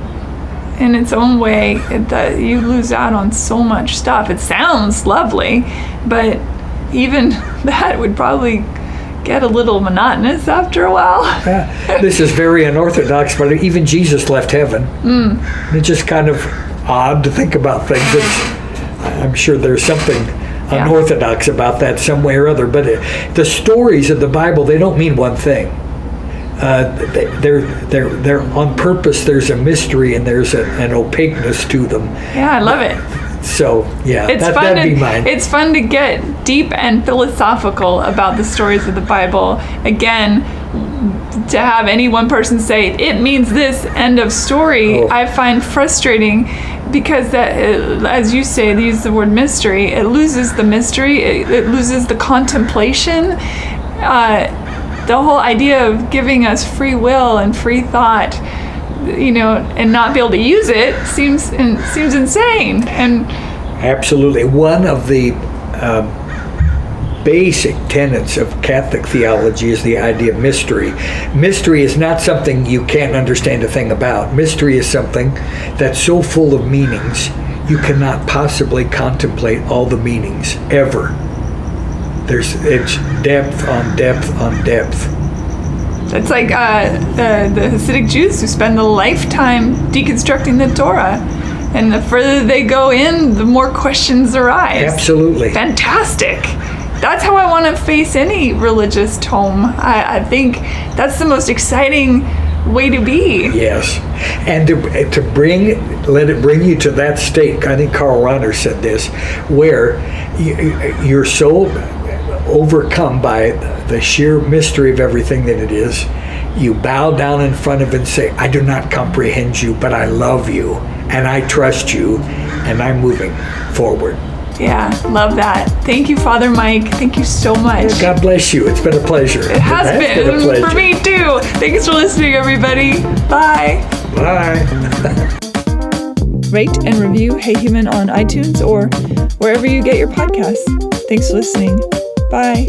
in its own way, you lose out on so much stuff. It sounds lovely, but even that would probably get a little monotonous after a while. This is very unorthodox, but even Jesus left heaven. It's just kind of odd to think about things. I'm sure there's something unorthodox about that some way or other, but the stories of the Bible, they don't mean one thing. They're on purpose. There's a mystery and there's an opaqueness to them. Yeah, I love it. So yeah, that'd be mine. It's fun to get deep and philosophical about the stories of the Bible. Again, to have any one person say, it means this, end of story, I find frustrating, because that, as you say, they use the word mystery, it loses the mystery, it loses the contemplation. The whole idea of giving us free will and free thought, and not be able to use it seems insane. And absolutely, one of the basic tenets of Catholic theology is the idea of mystery. Mystery is not something you can't understand a thing about. Mystery is something that's so full of meanings you cannot possibly contemplate all the meanings ever. It's depth on depth on depth. It's like the Hasidic Jews who spend a lifetime deconstructing the Torah. And the further they go in, the more questions arise. Absolutely. Fantastic. That's how I want to face any religious tome. I think that's the most exciting way to be. Yes. And to let it bring you to that state, I think Karl Rahner said this, where you're so overcome by the sheer mystery of everything that it is, you bow down in front of it and say, I do not comprehend you, but I love you, and I trust you, and I'm moving forward. Yeah, love that. Thank you, Father Mike. Thank you so much. God bless you. It's been a pleasure. It has been a pleasure. For me too. Thanks for listening, everybody. Bye. Bye. Rate and review Hey Human on iTunes or wherever you get your podcasts. Thanks for listening. Bye.